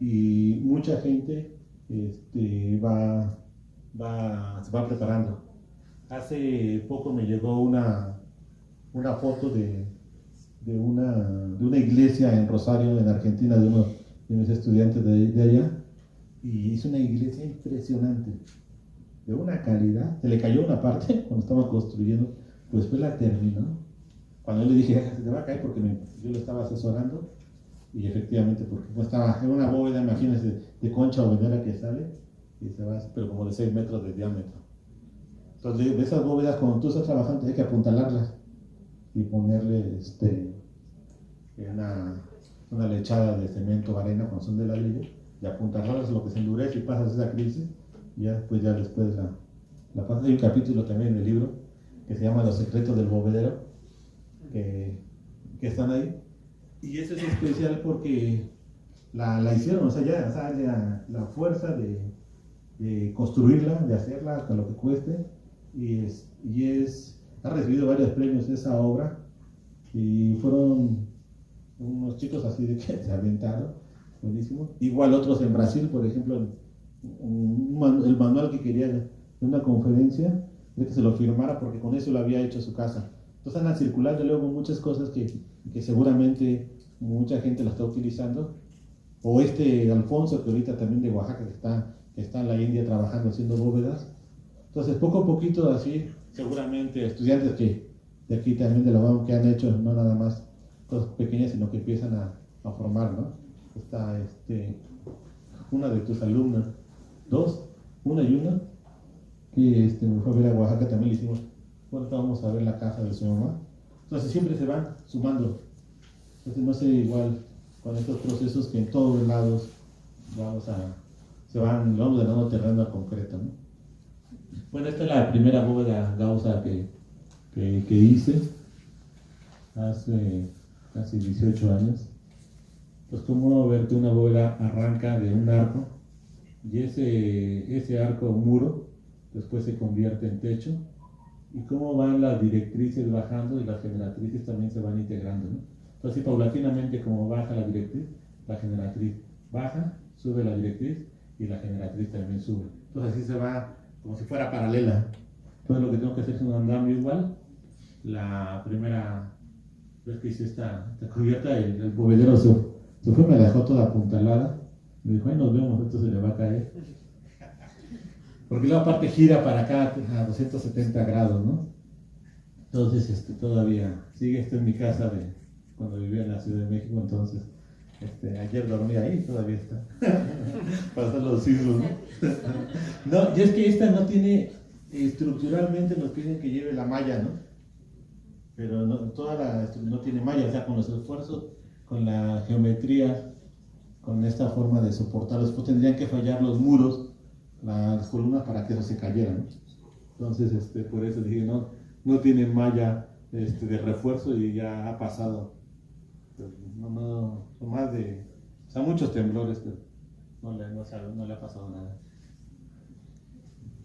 y mucha gente se va preparando. Hace poco me llegó una foto de una iglesia en Rosario, en Argentina, de uno de mis estudiantes de allá, y es una iglesia impresionante, de una calidad. Se le cayó una parte cuando estaba construyendo, pues después la terminó. Cuando yo le dije, se te va a caer, porque yo lo estaba asesorando, y efectivamente, porque estaba en una bóveda, imagínense, de concha o venera que sale, y se va, pero como de 6 metros de diámetro. Entonces, de esas bóvedas, cuando tú estás trabajando, hay que apuntalarlas y ponerle una lechada de cemento o arena cuando son de ladrillo, y apuntalarlas, lo que se endurece y pasas esa crisis, y ya después la pasas. Hay un capítulo también en el libro que se llama Los secretos del bovedero, que están ahí. Y eso es especial porque la hicieron, o sea, ya la fuerza de construirla, de hacerla con lo que cueste, ha recibido varios premios esa obra, y fueron unos chicos así de que se aventaron, buenísimo. Igual otros en Brasil, por ejemplo, el manual que quería de una conferencia, de que se lo firmara porque con eso lo había hecho su casa. Entonces andan circulando luego muchas cosas que seguramente mucha gente la está utilizando. O Alfonso, que ahorita también de Oaxaca, que está en la India trabajando, haciendo bóvedas. Entonces poco a poquito así, seguramente estudiantes que de aquí también de la UAM que han hecho no nada más cosas pequeñas, sino que empiezan a formar, ¿no? Está una de tus alumnas, una que me fue a ver a Oaxaca, también le hicimos, bueno, vamos a ver la casa de su mamá. Entonces siempre se van sumando. Entonces no sé, igual con estos procesos que en todos lados vamos dando terreno a concreto, ¿no? Bueno, esta es la primera bóveda gaussa que hice hace casi 18 años. Pues como ver que una bóveda arranca de un arco, y ese arco muro después se convierte en techo, y cómo van las directrices bajando y las generatrices también se van integrando, ¿no? Entonces, paulatinamente, como baja la directriz, la generatriz baja, sube la directriz y la generatriz también sube. Entonces, así se va como si fuera paralela. Entonces, lo que tengo que hacer es un andamio igual. La primera vez que hice esta cubierta, el bovedero se fue, me la dejó toda apuntalada. Me dijo, ay, nos vemos, esto se le va a caer. Porque luego aparte gira para acá a 270 grados, ¿no? Entonces, todavía sigue esto en mi casa de cuando vivía en la Ciudad de México, entonces, ayer dormí ahí, todavía está. Pasan los siglos, ¿no? No, y es que esta no tiene, estructuralmente nos piden que lleve la malla, ¿no? Pero no, no tiene malla, o sea, con los esfuerzos, con la geometría, con esta forma de soportarlos, pues tendrían que fallar los muros, las columnas para que eso se cayera, ¿no? Entonces, por eso dije, no tiene malla de refuerzo y ya ha pasado, pues, son más de, o sea, muchos temblores, pero no le ha pasado nada.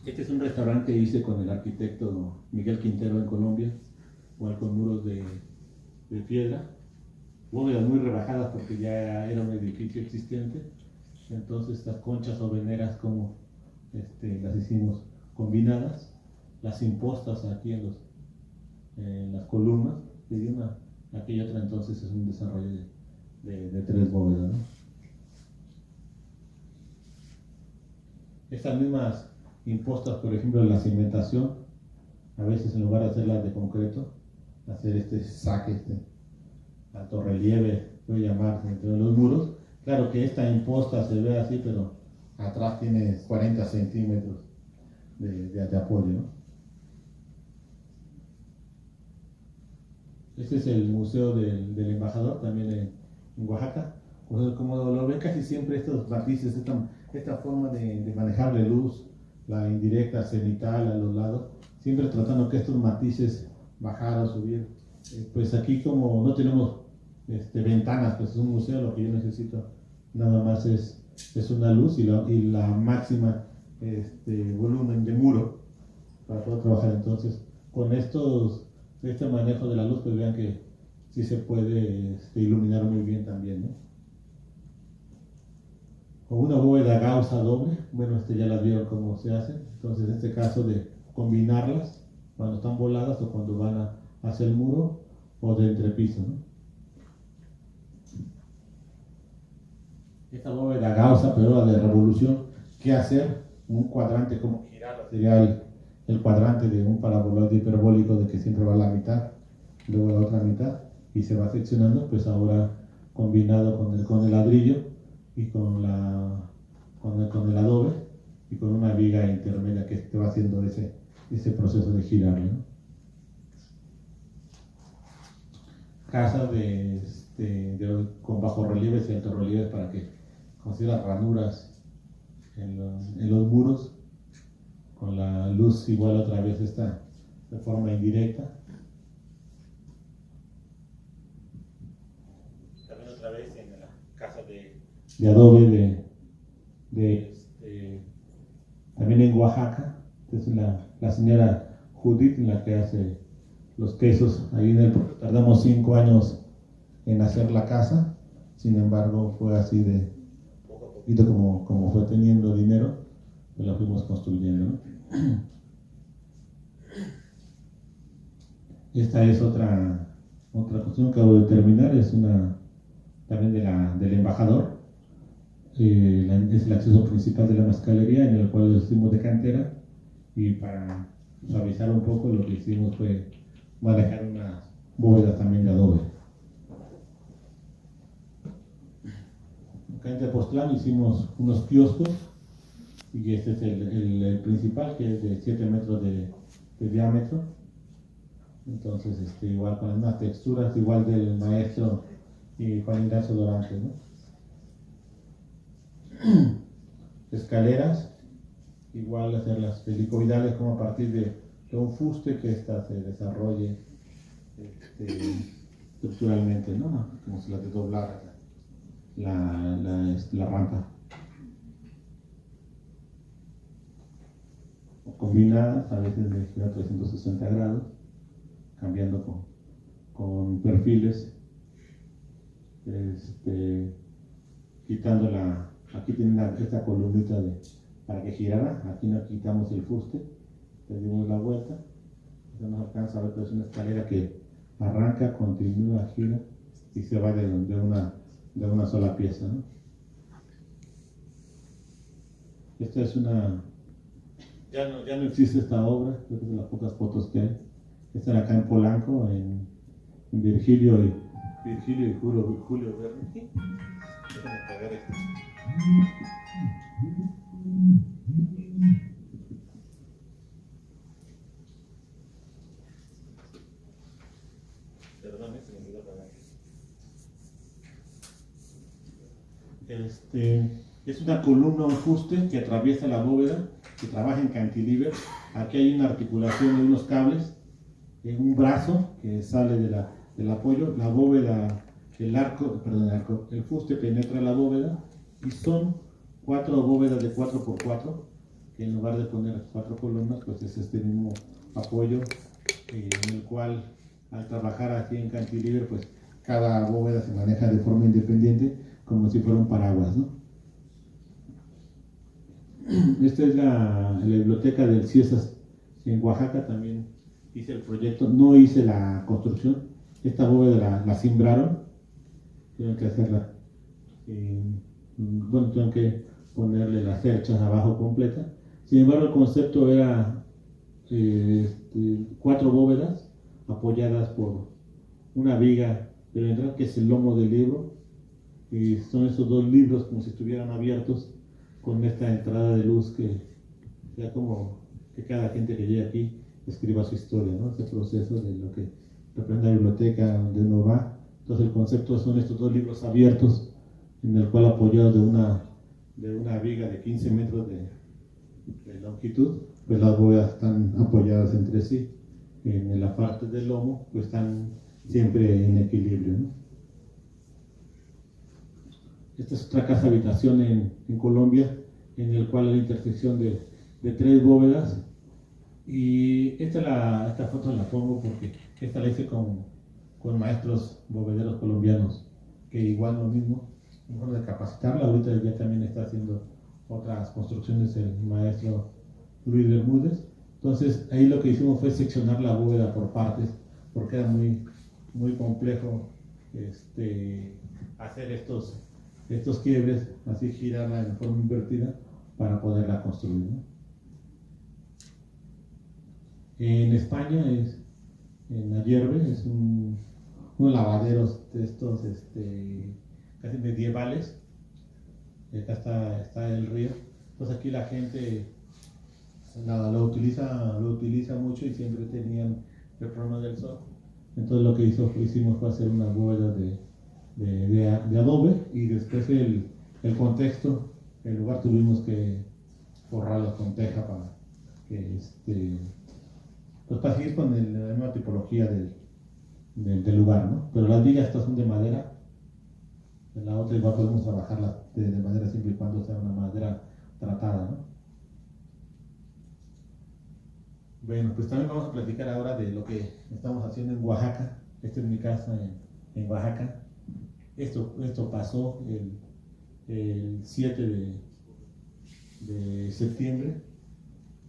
Este es un restaurante que hice con el arquitecto Miguel Quintero en Colombia, igual con muros de piedra, bóvedas muy rebajadas porque ya era un edificio existente. Entonces estas conchas o veneras como las hicimos combinadas, las impostas aquí en las columnas, y aquella otra entonces es un desarrollo de 3 bóvedas, ¿no? Estas mismas impostas, por ejemplo, en la cimentación, a veces en lugar de hacerlas de concreto, hacer este saque, alto relieve, puede llamarse, entre los muros. Claro que esta imposta se ve así, pero atrás tiene 40 centímetros de apoyo, ¿no? Este es el Museo del Embajador, también en Oaxaca. Como lo ven casi siempre estos matices, esta forma de manejar la luz, la indirecta, cenital, a los lados, siempre tratando que estos matices bajar o subir. Pues aquí como no tenemos ventanas, pues es un museo, lo que yo necesito nada más es una luz y la máxima volumen de muro para poder trabajar. Entonces, con este manejo de la luz, pues vean que sí se puede iluminar muy bien también, ¿no? Con una bóveda Gauss doble, bueno, ya las vieron cómo se hace. Entonces, en este caso de combinarlas cuando están voladas o cuando van hacia el muro o de entrepiso, ¿no? Esta bóveda Gauss, pero de revolución, ¿qué hacer? Un cuadrante, como girar, sería el cuadrante de un paraboloide hiperbólico de que siempre va a la mitad, luego a la otra mitad, y se va seccionando, pues ahora combinado con el ladrillo y con el adobe y con una viga intermedia que te va haciendo ese proceso de girarlo, ¿no? Casas con bajo relieves y alto relieves para que consiga ranuras en los muros, con la luz igual otra vez está de forma indirecta. También otra vez en la casa de adobe también en Oaxaca. Es la señora Judith la que hace los quesos ahí tardamos 5 años en hacer la casa. Sin embargo, fue así de poco a poquito como fue teniendo dinero, pues la fuimos construyendo, ¿no? Esta es otra cuestión que acabo de terminar, es también del embajador. Es el acceso principal de la mezcalería, en el cual lo hicimos de cantera, y para suavizar un poco lo que hicimos fue manejar unas bóvedas también de adobe. Acá en Tepoztlán hicimos unos kioscos, y este es el principal, que es de 7 metros de diámetro. Entonces, igual con unas texturas igual del maestro y Juan Ignacio Dorantes, ¿no? Escaleras, igual hacerlas helicoidales, como a partir de un fuste que se desarrolle estructuralmente, ¿no? Como si la desdoblara la rampa. O combinadas, a veces de giro a 360 grados, cambiando con perfiles quitando aquí tiene esta columnita para que girara. Aquí no quitamos el fuste, le dimos la vuelta. No nos alcanza a ver, pero es una escalera que arranca, continúa, gira y se va de una sola pieza, ¿no? Esta es ya no existe esta obra, creo que es de las pocas fotos que hay. Esta era acá en Polanco, en Virgilio y Julio Verne. Déjame apagar esto. Perdón, se me olvidó apagar. Es una columna, un fuste que atraviesa la bóveda, que trabaja en cantilever. Aquí hay una articulación de unos cables, en un brazo que sale del apoyo. La bóveda, el fuste penetra la bóveda y son 4 bóvedas de 4x4, que en lugar de poner 4 columnas, pues es este mismo apoyo, en el cual al trabajar aquí en cantilever, pues cada bóveda se maneja de forma independiente, como si fuera un paraguas, ¿no? Esta es la biblioteca del Ciesas en Oaxaca. También hice el proyecto, no hice la construcción. Esta bóveda la simbraron, tuvieron que hacerla, tuvieron que ponerle las cerchas abajo completa. Sin embargo, el concepto era 4 bóvedas apoyadas por una viga de la entrada, que es el lomo del libro, y son esos 2 libros como si estuvieran abiertos, con esta entrada de luz que sea como que cada gente que llegue aquí escriba su historia, ¿no? Ese proceso de lo que representa la biblioteca donde uno va. Entonces el concepto son estos 2 libros abiertos, en el cual apoyados de una viga de 15 metros de longitud, pues las bóvedas están apoyadas entre sí. En la parte del lomo, pues están siempre en equilibrio, ¿no? Esta es otra casa habitación en Colombia, en el cual hay la intersección de 3 bóvedas. Y esta foto la pongo porque esta la hice con maestros bóvederos colombianos, que igual lo mismo, en forma de capacitarla. Ahorita ya también está haciendo otras construcciones el maestro Luis Bermúdez. Entonces ahí lo que hicimos fue seccionar la bóveda por partes, porque era muy, muy complejo hacer estos quiebres, así girarla en forma invertida para poderla construir, ¿no? En España en Ayerbe, es unos lavaderos de estos casi medievales. Acá está el río. Entonces aquí la gente lo utiliza mucho, y siempre tenían el problema del sol. Entonces lo que hicimos fue hacer una bóveda de adobe, y después el contexto, el lugar tuvimos que forrarlo con teja para que pues para seguir con la misma tipología del lugar, ¿no? Pero las vigas estas son de madera. En la otra igual podemos trabajarlas de madera, siempre y cuando sea una madera tratada, ¿no? Bueno, pues también vamos a platicar ahora de lo que estamos haciendo en Oaxaca. Esta es mi casa en Oaxaca. Esto pasó el 7 de septiembre.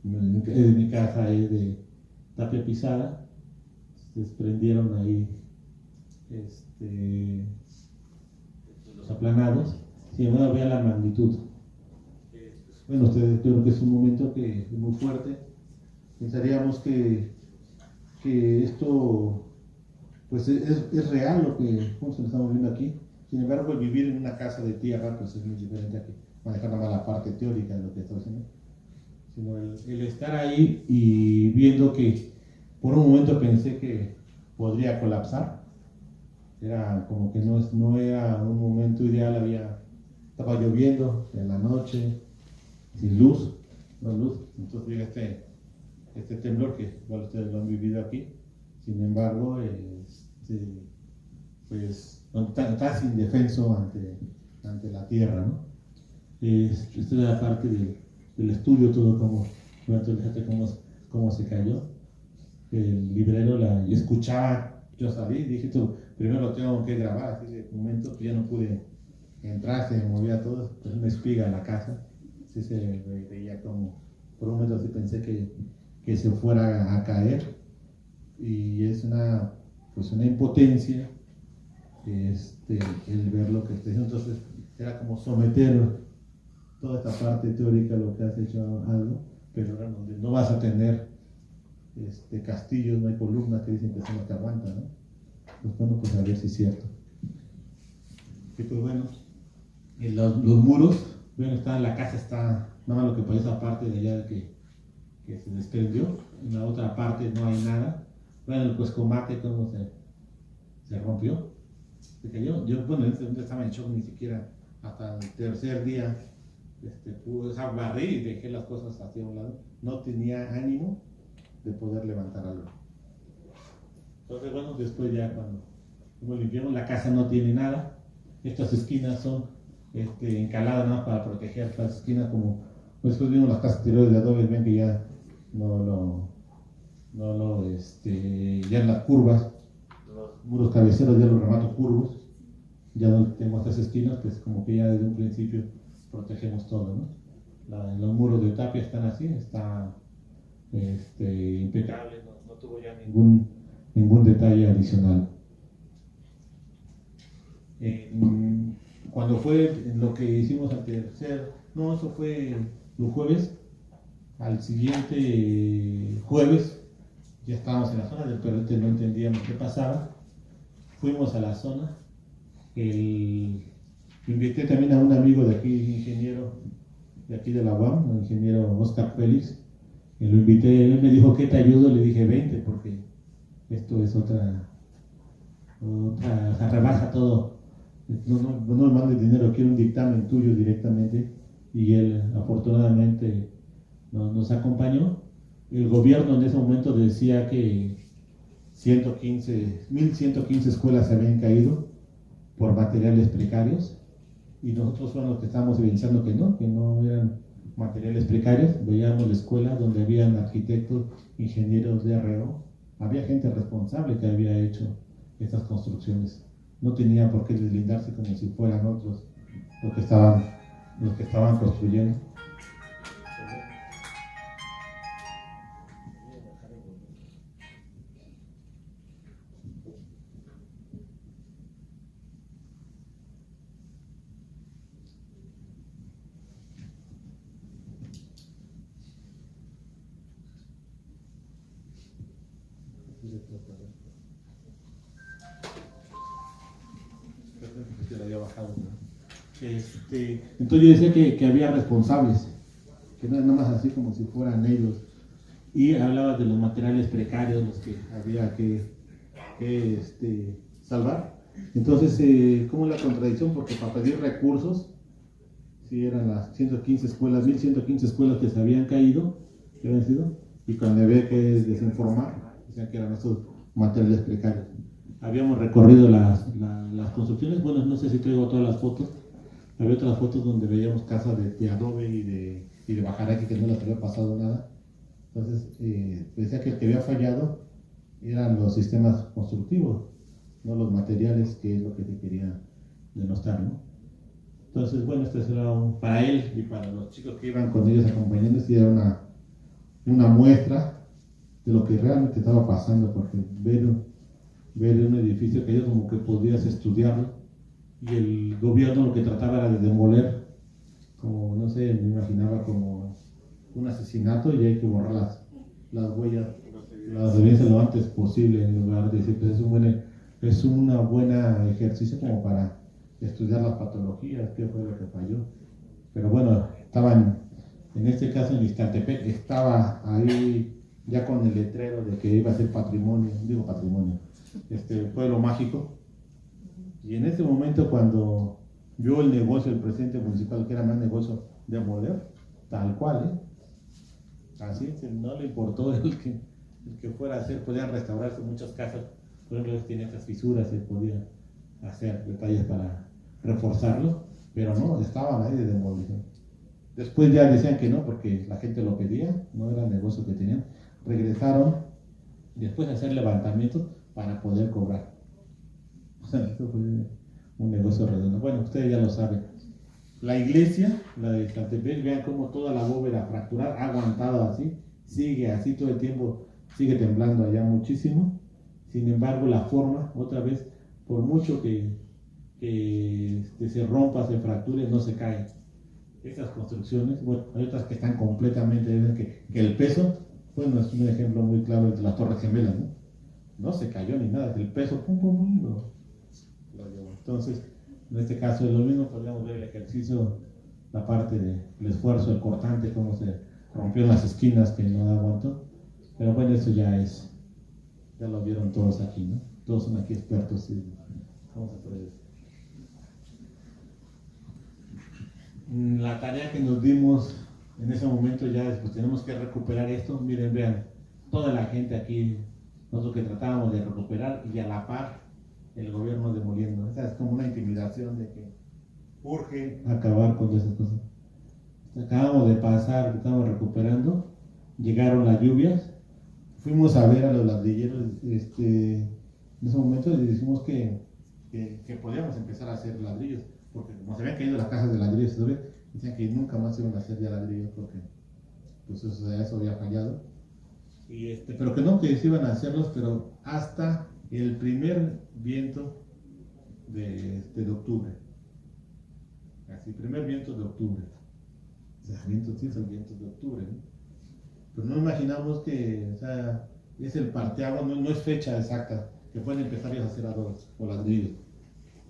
Mi casa es de tapia pisada. Se desprendieron ahí los aplanados. Sin embargo, vea la magnitud. Bueno, ustedes, creo que es un momento que es muy fuerte. Pensaríamos que esto pues es real lo que estamos viendo aquí. Sin embargo, el vivir en una casa de tierra pues es muy diferente a que manejar nada más la parte teórica de lo que está haciendo, sino el estar ahí y viendo que por un momento pensé que podría colapsar. Era como que no era un momento ideal. Estaba lloviendo en la noche, sin luz, entonces llega este temblor, que igual ustedes lo han vivido aquí. Sin embargo, pues estás indefenso ante la tierra, ¿no? Esta es la parte del estudio, todo cómo se cayó. El librero escuchaba yo salí, dije, primero lo tengo que grabar, así de momento que ya no pude entrar, se movía todo, pues una espiga en la casa, sí se veía como, por un momento sí pensé que se fuera a caer, y es pues una impotencia, el ver lo que está haciendo. Entonces era como someter toda esta parte teórica, lo que has hecho algo, pero ahora donde no vas a tener castillos, no hay columnas que dicen que eso no te aguanta, ¿no? Pues bueno, pues a ver si es cierto. Y pues bueno, los muros, bueno, la casa está, nada más lo que parece aparte de allá que se desprendió, en la otra parte no hay nada. Bueno, pues combate cómo se rompió, se cayó. Yo, bueno, en ese momento estaba en shock, ni siquiera hasta el tercer día pude barrer y dejé las cosas hacia un lado. No tenía ánimo de poder levantar algo. Entonces, bueno, después ya como limpiamos, la casa no tiene nada. Estas esquinas son encaladas nada más para proteger las esquinas, como después vimos las casas anteriores de adobe, ven que ya ya en las curvas, los muros cabeceros ya los remato curvos, ya no tengo estas esquinas, pues como que ya desde un principio protegemos todo, ¿no? Los muros de tapia están así, está impecable, no tuvo ya ningún detalle adicional. Cuando fue lo que hicimos al tercer, no, eso fue los jueves, al siguiente jueves ya estábamos en la zona del perrete, no entendíamos qué pasaba, fuimos a la zona, invité también a un amigo de aquí, ingeniero de aquí de la UAM, el ingeniero Oscar Félix, y lo invité, él me dijo, ¿qué te ayudo? Le dije, 20, porque esto es otra, o sea, rebaja todo, no me mandes dinero, quiero un dictamen tuyo directamente, y él afortunadamente nos acompañó. El gobierno en ese momento decía que 1.115 escuelas se habían caído por materiales precarios, y nosotros fuimos los que estábamos evidenciando que no eran materiales precarios. Veíamos la escuela donde habían arquitectos, ingenieros de RO, había gente responsable que había hecho estas construcciones, no tenía por qué deslindarse como si fueran otros los que estaban construyendo. Entonces yo decía que había responsables, que no era nada más así como si fueran ellos, y hablaba de los materiales precarios, los que había que salvar. Entonces, ¿cómo es la contradicción? Porque para pedir recursos, si eran las 115 escuelas, 1.115 escuelas que se habían caído, que habían sido, y cuando había que desinformar, decían que eran estos materiales precarios. Habíamos recorrido las construcciones, bueno, no sé si traigo todas las fotos, había otras fotos donde veíamos casas de adobe y de bajaraki que no les había pasado nada. Entonces, decía que el que había fallado eran los sistemas constructivos, no los materiales, que es lo que se quería denostar, ¿no? Entonces, bueno, esto era para él y para los chicos que iban con ellos acompañando, era una muestra de lo que realmente estaba pasando, porque ver un edificio que ellos como que podías estudiarlo, y el gobierno lo que trataba era de demoler, como, no sé, me imaginaba como un asesinato, y hay que borrar las huellas, las evidencias lo antes posible, en lugar de decir, pues es una buena ejercicio como para estudiar las patologías, qué fue lo que falló. Pero bueno, estaban, en este caso en Ixtaltepec, estaba ahí ya con el letrero de que iba a ser patrimonio, pueblo mágico. Y en ese momento, cuando vio el negocio del presidente municipal, que era más negocio de demoler, tal cual, así, no le importó el que fuera a hacer, podían restaurarse muchas casas, por ejemplo, tiene estas fisuras, se podía hacer detalles para reforzarlo, pero no, estaban ahí de demolición. Después ya decían que no, porque la gente lo pedía, no era el negocio que tenían. Regresaron, después de hacer levantamientos, para poder cobrar. O sea, esto fue un negocio redondo. Bueno, ustedes ya lo saben. La iglesia, la de Ixtantepec, vean cómo toda la bóveda fracturada ha aguantado así, sigue así todo el tiempo, sigue temblando allá muchísimo. Sin embargo, la forma, otra vez, por mucho que se rompa, se fracture, no se cae. Estas construcciones, bueno, hay otras que están completamente, que el peso, bueno, es un ejemplo muy claro de las Torres Gemelas, ¿no? No se cayó ni nada, el peso, pum, pum, pum, lo llevó. Entonces, en este caso es lo mismo, podríamos ver el ejercicio, la parte del esfuerzo, el cortante, cómo se rompió en las esquinas que no aguantó. Pero bueno, eso ya lo vieron todos aquí, ¿no? Todos son aquí expertos, sí. Vamos a hacer eso. La tarea que nos dimos en ese momento ya pues tenemos que recuperar esto. Miren, vean, toda la gente aquí, nosotros que tratábamos de recuperar y a la par el gobierno demoliendo. Esa es como una intimidación de que urge acabar con esas cosas. Acabamos de pasar, estamos recuperando, llegaron las lluvias, fuimos a ver a los ladrilleros en ese momento les dijimos que podíamos empezar a hacer ladrillos, porque como se habían caído las casas de ladrillos, decían que nunca más iban a hacer ya ladrillos porque pues eso había fallado. Pero que no, que se iban a hacerlos, pero hasta el primer viento de octubre. Así, primer viento de octubre. O sea, vientos sí son vientos de octubre, ¿no? Pero no imaginamos que, o sea, es el parteaguas, no es fecha exacta, que pueden empezar a hacer adobes o ladrillos.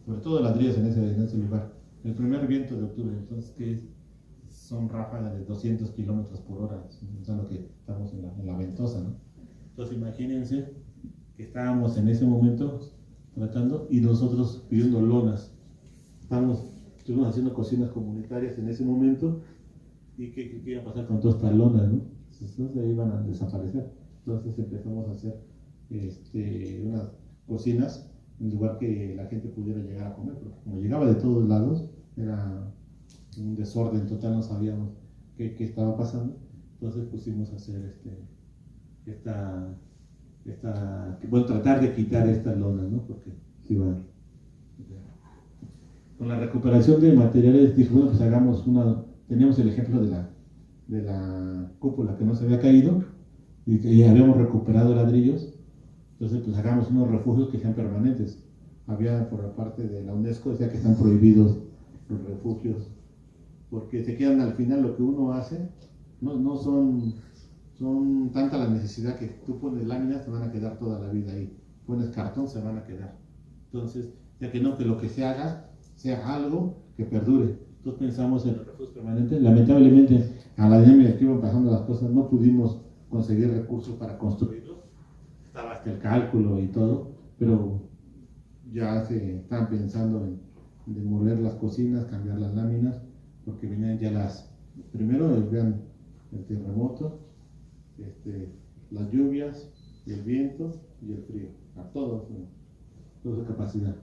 Sobre todo ladrillos en ese lugar. El primer viento de octubre, entonces, que son ráfagas de 200 kilómetros por hora, pensando que estamos en la ventosa, ¿no? Entonces, imagínense que estábamos en ese momento tratando y nosotros pidiendo lonas. Estuvimos haciendo cocinas comunitarias en ese momento y qué iba a pasar con todas estas lonas, ¿no? Entonces iban a desaparecer. Entonces empezamos a hacer unas cocinas en lugar que la gente pudiera llegar a comer, porque como llegaba de todos lados, era un desorden total, no sabíamos qué estaba pasando. Entonces pusimos a hacer tratar de quitar estas lonas, ¿no? Porque si van. Con la recuperación de materiales, dije, bueno, pues hagamos teníamos el ejemplo de la cúpula que no se había caído y habíamos recuperado ladrillos, entonces pues hagamos unos refugios que sean permanentes. Había por la parte de la UNESCO, decía que están prohibidos los refugios, porque se quedan al final lo que uno hace, no son tanta la necesidad que tú pones láminas, se van a quedar toda la vida ahí, pones cartón, se van a quedar. Entonces, ya que no, que lo que se haga sea algo que perdure. Entonces pensamos en los refugios permanentes. Lamentablemente, a la dinámica que iban pasando las cosas, no pudimos conseguir recursos para construirlos. Estaba hasta el cálculo y todo, pero ya se estaban pensando en demoler las cocinas, cambiar las láminas, porque venían ya primero vean el terremoto, las lluvias, el viento y el frío, a toda su capacidad.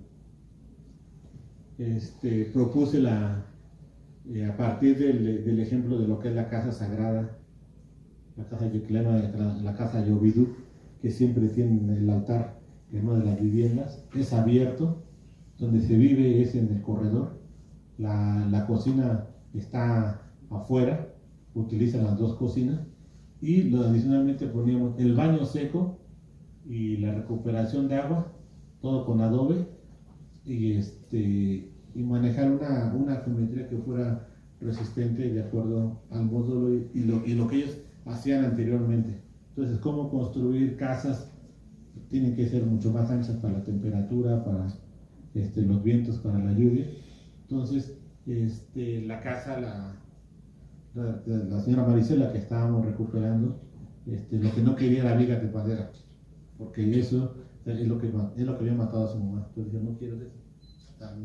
Propuse a partir del ejemplo de lo que es la casa sagrada, la casa Yuclema, la casa Yovidú, que siempre tiene el altar en una de las viviendas, es abierto, donde se vive es en el corredor, la cocina está afuera, utilizan las dos cocinas, y adicionalmente poníamos el baño seco y la recuperación de agua, todo con adobe, y manejar una geometría que fuera resistente de acuerdo al módulo y lo que ellos hacían anteriormente. Entonces, cómo construir casas tienen que ser mucho más anchas para la temperatura, para los vientos, para la lluvia. Entonces, la casa, la señora Marisela, que estábamos recuperando, lo que no quería era vigas de madera, porque eso es lo que había matado a su mamá. Entonces yo no quiero eso.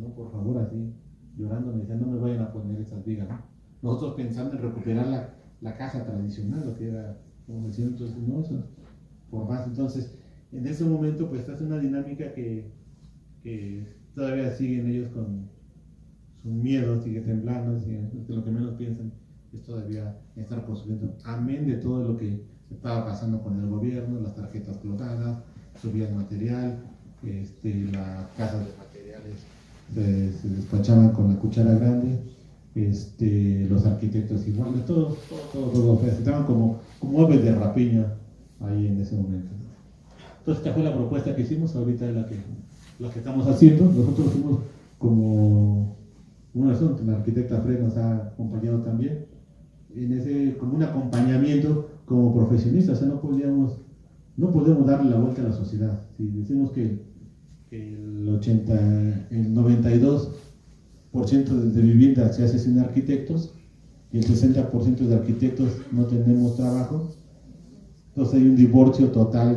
No, por favor, así, llorando, me decían, no me vayan a poner esas vigas, ¿no? Nosotros pensando en recuperar la casa tradicional, lo que era, como decían, entonces, no, eso, por más. Entonces, en ese momento, pues, hace una dinámica que todavía siguen ellos con su miedo, sigue temblando, lo que menos piensan es todavía estar construyendo, amén de todo lo que estaba pasando con el gobierno, las tarjetas clonadas, subía el material, la caja de materiales se despachaban con la cuchara grande, los arquitectos igual, todo, estaban como aves de rapiña ahí en ese momento. Entonces esta fue la propuesta que hicimos, ahorita es la que estamos haciendo. Nosotros fuimos como una razón, la arquitecta Fred nos ha acompañado también, como un acompañamiento como profesionistas. O sea, no podemos darle la vuelta a la sociedad. Si decimos que el 92% de vivienda se hace sin arquitectos y el 60% de arquitectos no tenemos trabajo, entonces hay un divorcio total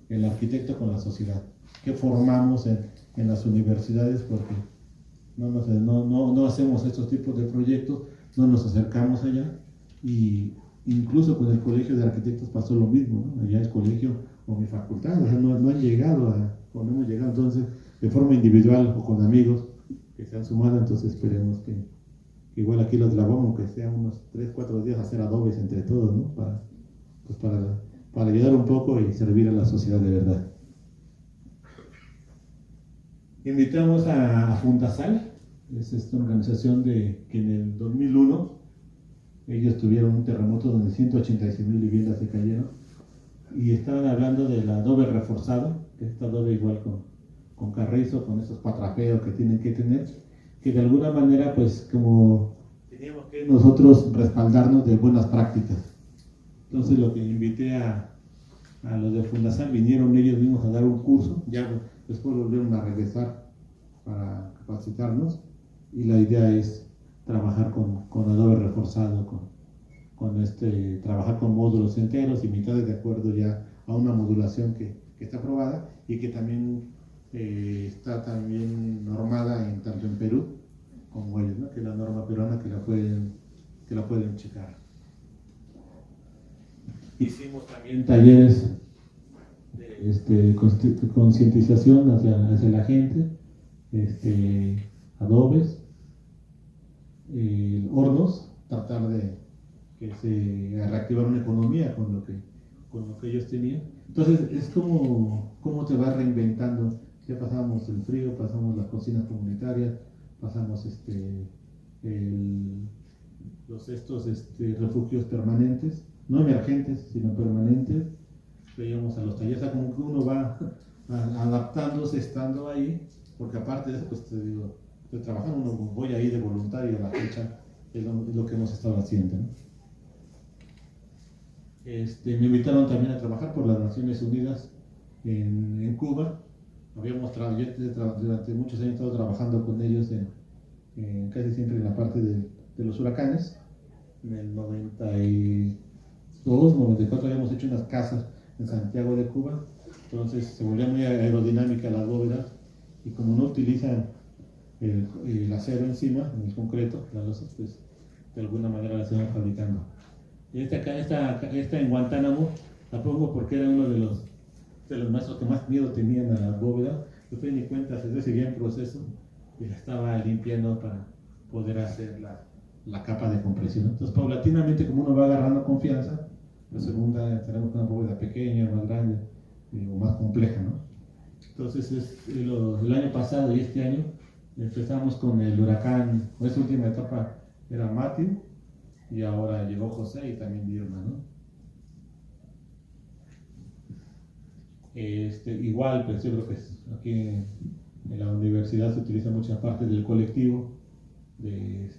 del arquitecto con la sociedad que formamos en las universidades, porque no hacemos estos tipos de proyectos, no nos acercamos allá. Y incluso con el colegio de arquitectos pasó lo mismo, ¿no? Allá el colegio o mi facultad, o sea, no han llegado cuando hemos llegado, entonces de forma individual o con amigos que se han sumado. Entonces esperemos que igual aquí los lavamos, que sea unos 3-4 días hacer adobes entre todos, ¿no? Para ayudar un poco y servir a la sociedad de verdad. Invitamos a Fundasal, es esta organización que en el 2001 ellos tuvieron un terremoto donde 186,000 viviendas se cayeron y estaban hablando del adobe reforzado, que es adobe igual con carrizo, con esos patrapeos que tienen que tener, que de alguna manera pues como teníamos que nosotros respaldarnos de buenas prácticas. Entonces lo que invité a los de Fundasal, vinieron ellos mismos a dar un curso, ya después volvieron a regresar para capacitarnos, y la idea es trabajar con adobe reforzado, trabajar con módulos enteros y mitades de acuerdo ya a una modulación que está aprobada y que también está también normada tanto en Perú como ellos, ¿no? Que es la norma peruana que la pueden checar. Hicimos también talleres de concientización hacia la gente, adobes, hornos, tratar de que se reactivar una economía con lo que ellos tenían. Entonces es como te vas reinventando. Ya pasamos el frío, pasamos las cocinas comunitarias, pasamos refugios permanentes, no emergentes, sino permanentes. Veíamos a los talleres, como que uno va adaptándose estando ahí, porque aparte de eso, pues te digo, de trabajar, uno voy ahí de voluntario a la fecha, es lo que hemos estado haciendo, ¿no? Me invitaron también a trabajar por las Naciones Unidas en Cuba. Durante muchos años he estado trabajando con ellos casi siempre en la parte de los huracanes. En el 92, 94 habíamos hecho unas casas en Santiago de Cuba, entonces se volvía muy aerodinámica la bóveda, y como no utilizan el acero encima, en el concreto, las losas, pues de alguna manera las iban fabricando. Y esta en Guantánamo la pongo porque era uno de los maestros que más miedo tenían a la bóveda. Después ni cuenta, se seguía en proceso y la estaba limpiando para poder hacer la capa de compresión. Entonces paulatinamente, como uno va agarrando confianza, la segunda tenemos una bóveda pequeña, más grande o más compleja, ¿no? Entonces el año pasado y este año empezamos con el huracán. Esta última etapa era Matthew y ahora llegó José y también Irma, ¿no? Igual, pues yo creo que aquí en la universidad se utiliza mucha parte del colectivo que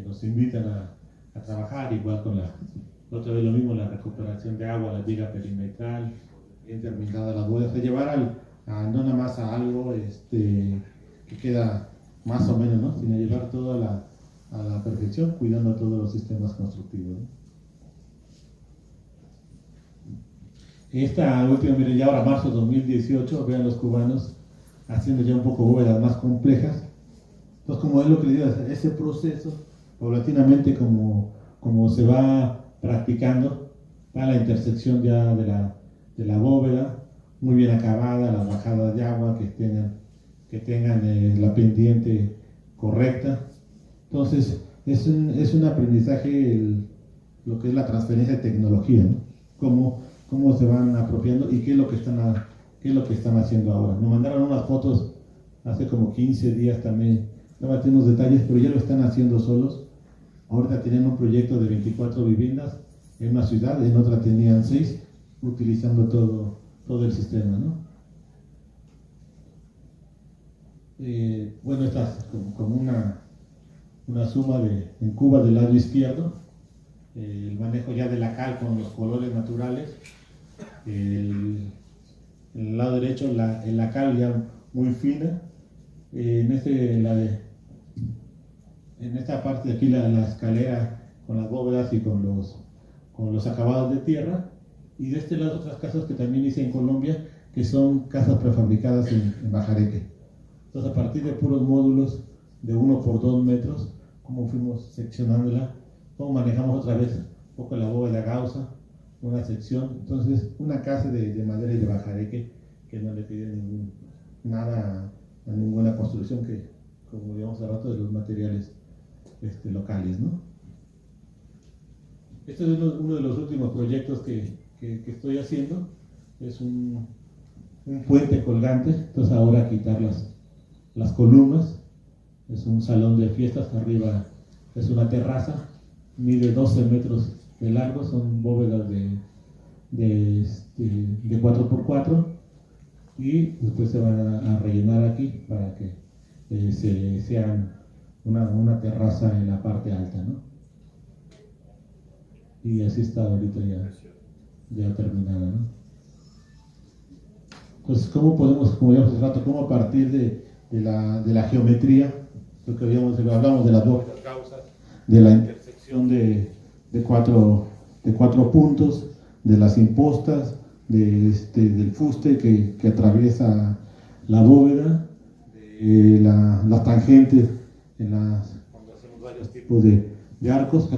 nos invitan a trabajar, igual con otra vez lo mismo, la recuperación de agua, la diga perimetral, bien terminada la bóveda, de llevar no nada más a algo que queda más o menos, ¿no? Sino llevar todo a la perfección, cuidando todos los sistemas constructivos, ¿no? Esta última, miren, ya ahora marzo 2018, vean los cubanos haciendo ya un poco bóvedas más complejas. Entonces, como es lo que les digo, ese proceso, paulatinamente, como se va practicando, va la intersección ya de la bóveda, muy bien acabada, las bajadas de agua que tengan la pendiente correcta. Entonces, es un aprendizaje lo que es la transferencia de tecnología, ¿no? cómo se van apropiando y qué es lo que están haciendo ahora. Nos mandaron unas fotos hace como 15 días también, no tenemos detalles, pero ya lo están haciendo solos. Ahorita tienen un proyecto de 24 viviendas en una ciudad, en otra tenían 6, utilizando todo el sistema, ¿no? Bueno, esta es como una suma en Cuba del lado izquierdo, el manejo ya de la cal con los colores naturales, en el lado derecho la cal ya muy fina, en esta parte de aquí la escalera con las bóvedas y con los acabados de tierra, y de este lado otras casas que también hice en Colombia, que son casas prefabricadas en Bajareque. Entonces, a partir de puros módulos de 1 por 2 metros, cómo fuimos seccionándola, cómo manejamos otra vez un poco la bóveda gaussa, una sección. Entonces, una casa de madera y de Bajareque que no le pide nada a ninguna construcción, que, como digamos hace rato, de los materiales locales, ¿no? Este es uno de los últimos proyectos que estoy haciendo. Es un puente colgante, entonces ahora quitar las columnas. Es un salón de fiestas, arriba es una terraza, mide 12 metros de largo, son bóvedas de 4x4, y después se van a rellenar aquí para que sean una terraza en la parte alta, ¿no? Y así está ahorita ya terminada, ¿no? Pues cómo podemos, como ya hace rato, cómo a partir de la geometría, lo que hablamos de las bóvedas gausas, de la intersección de cuatro puntos, de las impostas, del fuste que atraviesa la bóveda, de las tangentes, cuando hacemos varios tipos de arcos,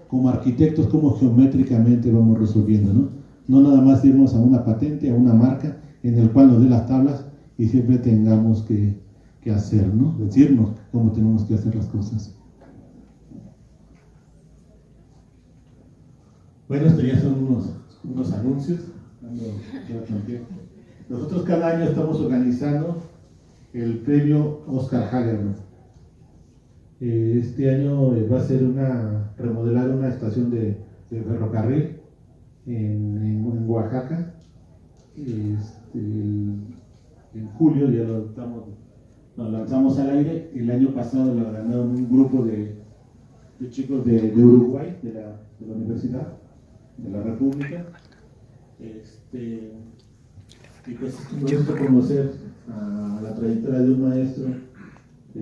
como arquitectos, cómo geométricamente vamos resolviendo, ¿no? No nada más irnos a una patente, a una marca en el cual nos dé las tablas y siempre tengamos que hacer, ¿no? Decirnos cómo tenemos que hacer las cosas. Bueno, estos ya son unos anuncios. Nosotros cada año estamos organizando el premio Oscar Hagerman. Este año va a ser remodelar una estación de ferrocarril en Oaxaca. En julio ya lo lanzamos al aire. El año pasado lo ganaron un grupo de chicos de Uruguay, de la Universidad de la República. Y pues quiero reconocer a la trayectoria de un maestro que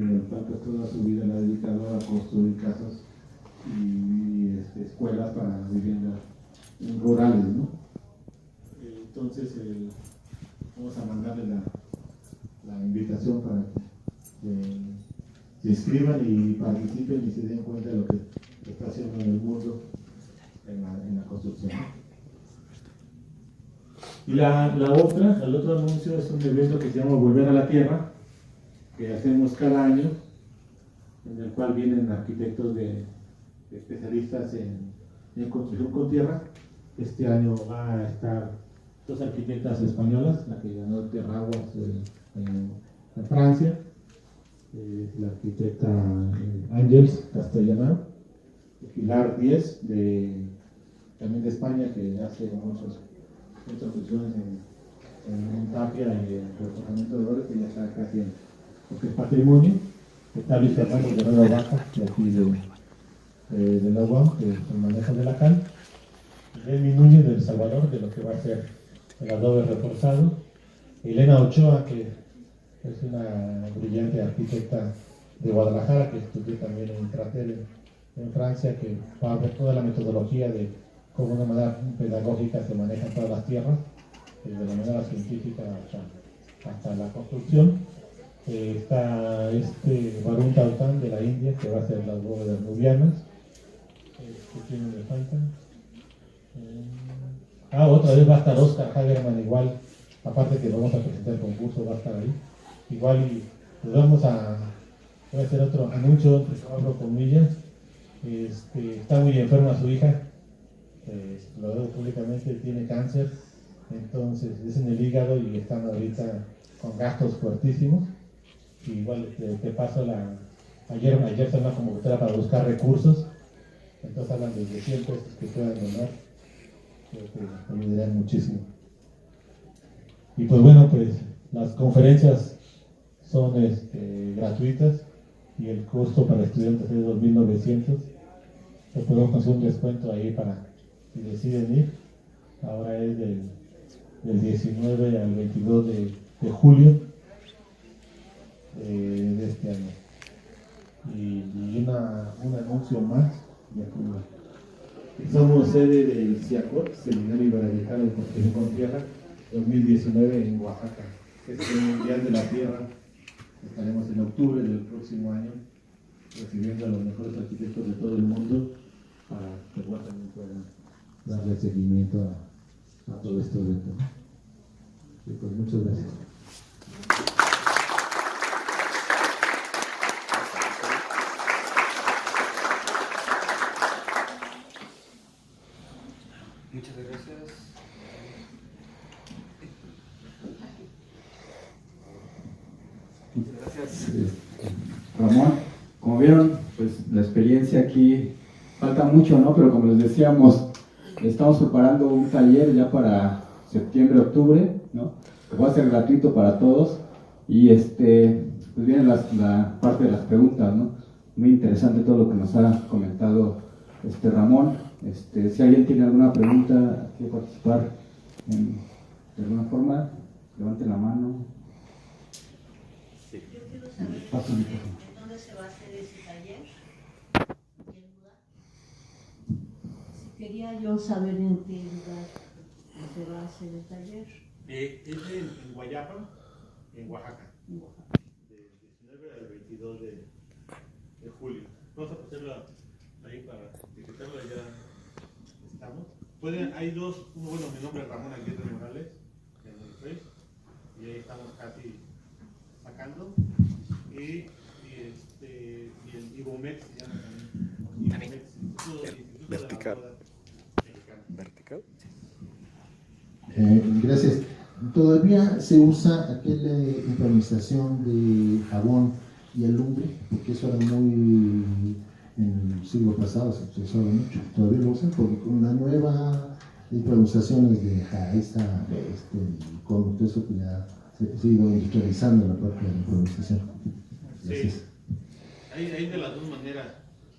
toda su vida la ha dedicado a construir casas y escuelas para viviendas rurales, ¿no? Entonces vamos a mandarle la invitación para que se inscriban y participen y se den cuenta de lo que está haciendo en el mundo en la construcción. Y el otro anuncio es un evento que se llama Volver a la Tierra, que hacemos cada año, en el cual vienen arquitectos especialistas en construcción con tierra. Este año va a estar 2 arquitectas españolas, la que ganó Terraguas en Francia, la arquitecta Ángels Castellanao, Pilar Díez, también de España, que hace muchas construcciones en tapia y en reforzamiento de oro, que ya está casi en lo que es patrimonio. Está Luis Fernando de Nueva Baja, de aquí de la UAM, que es el manejo de la cal. Remy Núñez del Salvador, de lo que va a ser el adobe reforzado. Elena Ochoa, que es una brillante arquitecta de Guadalajara, que estudió también en Pratel en Francia, que va a ver toda la metodología de cómo de una manera pedagógica se manejan todas las tierras, desde la manera científica hasta la construcción. Está Varun Tautan de la India, que va a hacer las bóvedas nubianas. ¿Quién me falta? Otra vez va a estar Oscar Hagerman, igual, aparte que vamos a presentar el concurso, va a estar ahí. Igual y les voy a hacer otro anuncio, entre abro comillas. Está muy enferma su hija, lo veo públicamente, tiene cáncer, entonces es en el hígado y están ahorita con gastos fuertísimos. Y igual te paso ayer se una convocatoria para buscar recursos, entonces hablan de 100 pesos que puedan donar, creo que ayudarían muchísimo. Y pues bueno, pues las conferencias son gratuitas y el costo para estudiantes es 2.900. Les podemos conseguir un descuento ahí para si deciden ir. Ahora es del 19 al 22 de julio de este año. Y un anuncio más. Somos sede del CIACOT, Seminario Iberoamericano de Construcción con Tierra 2019 en Oaxaca. Es el Mundial de la Tierra. Estaremos en octubre del próximo año recibiendo a los mejores arquitectos de todo el mundo para que también puedan darle seguimiento a todo este evento. Y pues muchas gracias. Muchas gracias. Muchas gracias, Ramón. Como vieron, pues la experiencia aquí falta mucho, ¿no? Pero como les decíamos, estamos preparando un taller ya para septiembre, octubre, ¿no? Que va a ser gratuito para todos. Y pues viene la parte de las preguntas, ¿no? Muy interesante todo lo que nos ha comentado Ramón. Si alguien tiene alguna pregunta, quiere participar de alguna forma, levanten la mano. Yo quiero saber Paso el micrófono. en dónde se va a hacer ese taller. ¿En qué lugar? Si quería yo saber en qué lugar se va a hacer el taller. Es en Guayapa, en Oaxaca, En Oaxaca. del 19 al 22 de julio. Vamos a ponerlo ahí para etiquetarlo, ya estamos. Hay dos, bueno, mi nombre es Ramón Aguirre Morales, en el Face, y ahí estamos casi sacando. Y el IBOMEX se llama también. IBOMEX, Vertical. Vertical. Gracias. Todavía se usa aquella implementación de jabón y alumbre, porque eso era muy, en el siglo pasado se usaba mucho. Todavía lo usan porque con una nueva implementación de Jaiza, y con todo eso que ya se ha ido industrializando la parte de la implementación. Sí, hay de las dos maneras.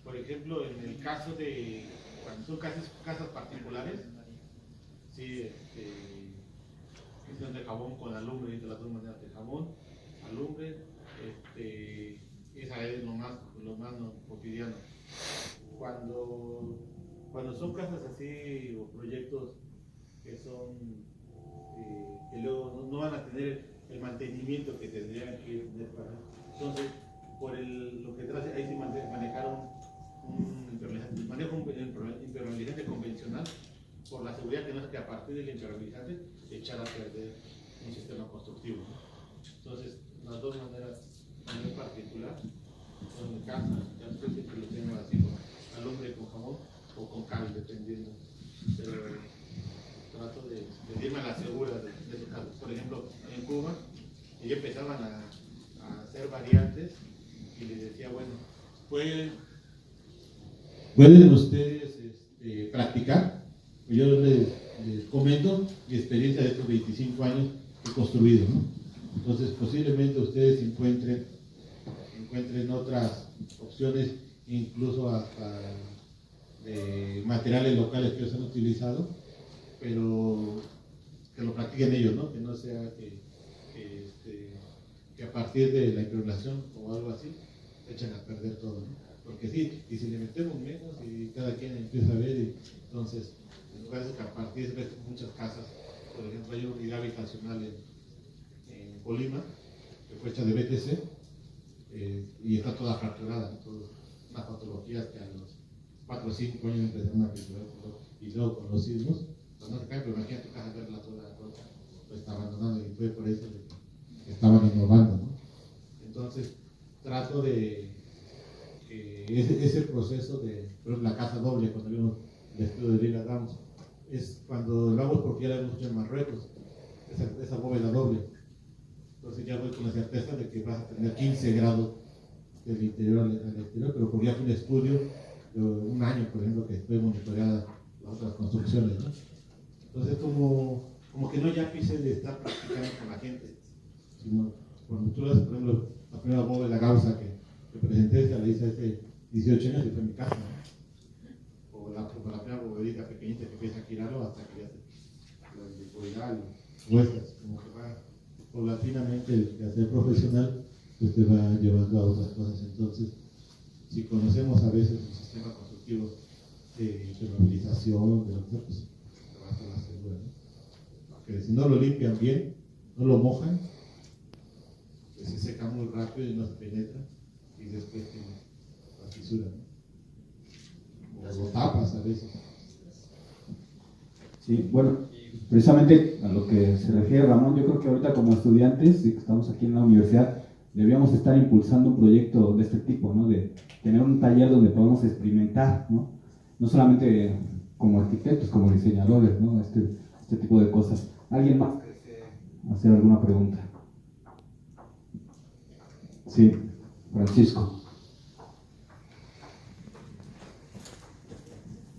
Por ejemplo, en el caso de cuando son casas particulares, sí, es de jabón con alumbre, de las dos maneras, de jabón, alumbre, esa es lo más cotidiano. Cuando son casas así o proyectos que son que luego no van a tener el mantenimiento que tendrían que tener para, entonces lo que trae ahí se manejaron un manejo impermeabilizante convencional por la seguridad que no es que a partir del impermeabilizante echar a perder un sistema constructivo, ¿no? Entonces las dos maneras, manera particular, son en casa, ya después siempre lo tengo así con alumbre con jabón o con cal, dependiendo, pero trato de irme a la segura de esos casos. Por ejemplo, en Cuba, ellos empezaban a hacer variantes y les decía, bueno, pueden ustedes practicar. Yo les comento mi experiencia de estos 25 años que he construido, ¿no? Entonces, posiblemente ustedes encuentren otras opciones, incluso hasta de materiales locales que ellos han utilizado, pero que lo practiquen ellos, ¿no? Que no sea que a partir de la impregnación o algo así echan a perder todo, ¿no? Porque sí, y si le metemos menos y cada quien empieza a ver, y entonces en lugar de que a partir de muchas casas, por ejemplo, hay una unidad habitacional en Colima que fue hecha de BTC y está toda fracturada, ¿no? Unas patologías que a los 4 o 5 años empezaron a fracturar y luego con los sismos, pues no se cae, pero imagínate tu casa verla toda pues está abandonada, y fue por eso que estaban innovando, ¿no? Entonces trato de ese proceso de, por ejemplo, la casa doble, cuando vimos el estudio de Lila Downs. Es cuando lo hago porque ya la hemos hecho en Marruecos, esa bóveda doble. Entonces ya voy con la certeza de que vas a tener 15 grados del interior al exterior, pero porque ya fue un estudio de un año, por ejemplo, que estoy monitoreada las otras construcciones, ¿no? Entonces como que no ya quise de estar practicando con la gente, sino cuando tú ves, por ejemplo, la primera bóveda Gausa que presenté, se la hice hace 18 años y fue en mi casa, ¿no? O la primera bóvedita pequeñita que empieza a girarlo hasta que ya se licoidal, huesas, como que va paulatinamente el hacer profesional, pues te va llevando a otras cosas. Entonces, si conocemos a veces un sistema constructivo de impermeabilización, de lo que sea, pues te va a estar más seguro, ¿no? Porque si no lo limpian bien, no lo mojan, pues se seca muy rápido y no se penetra y después tiene la fisura, ¿no? O lo tapas a veces. Sí, bueno, precisamente a lo que se refiere Ramón, yo creo que ahorita como estudiantes, y que estamos aquí en la universidad, debíamos estar impulsando un proyecto de este tipo, ¿no? De tener un taller donde podamos experimentar, ¿no? No solamente como arquitectos, como diseñadores, ¿no? Este tipo de cosas. ¿Alguien más quiere hacer alguna pregunta? Sí, Francisco.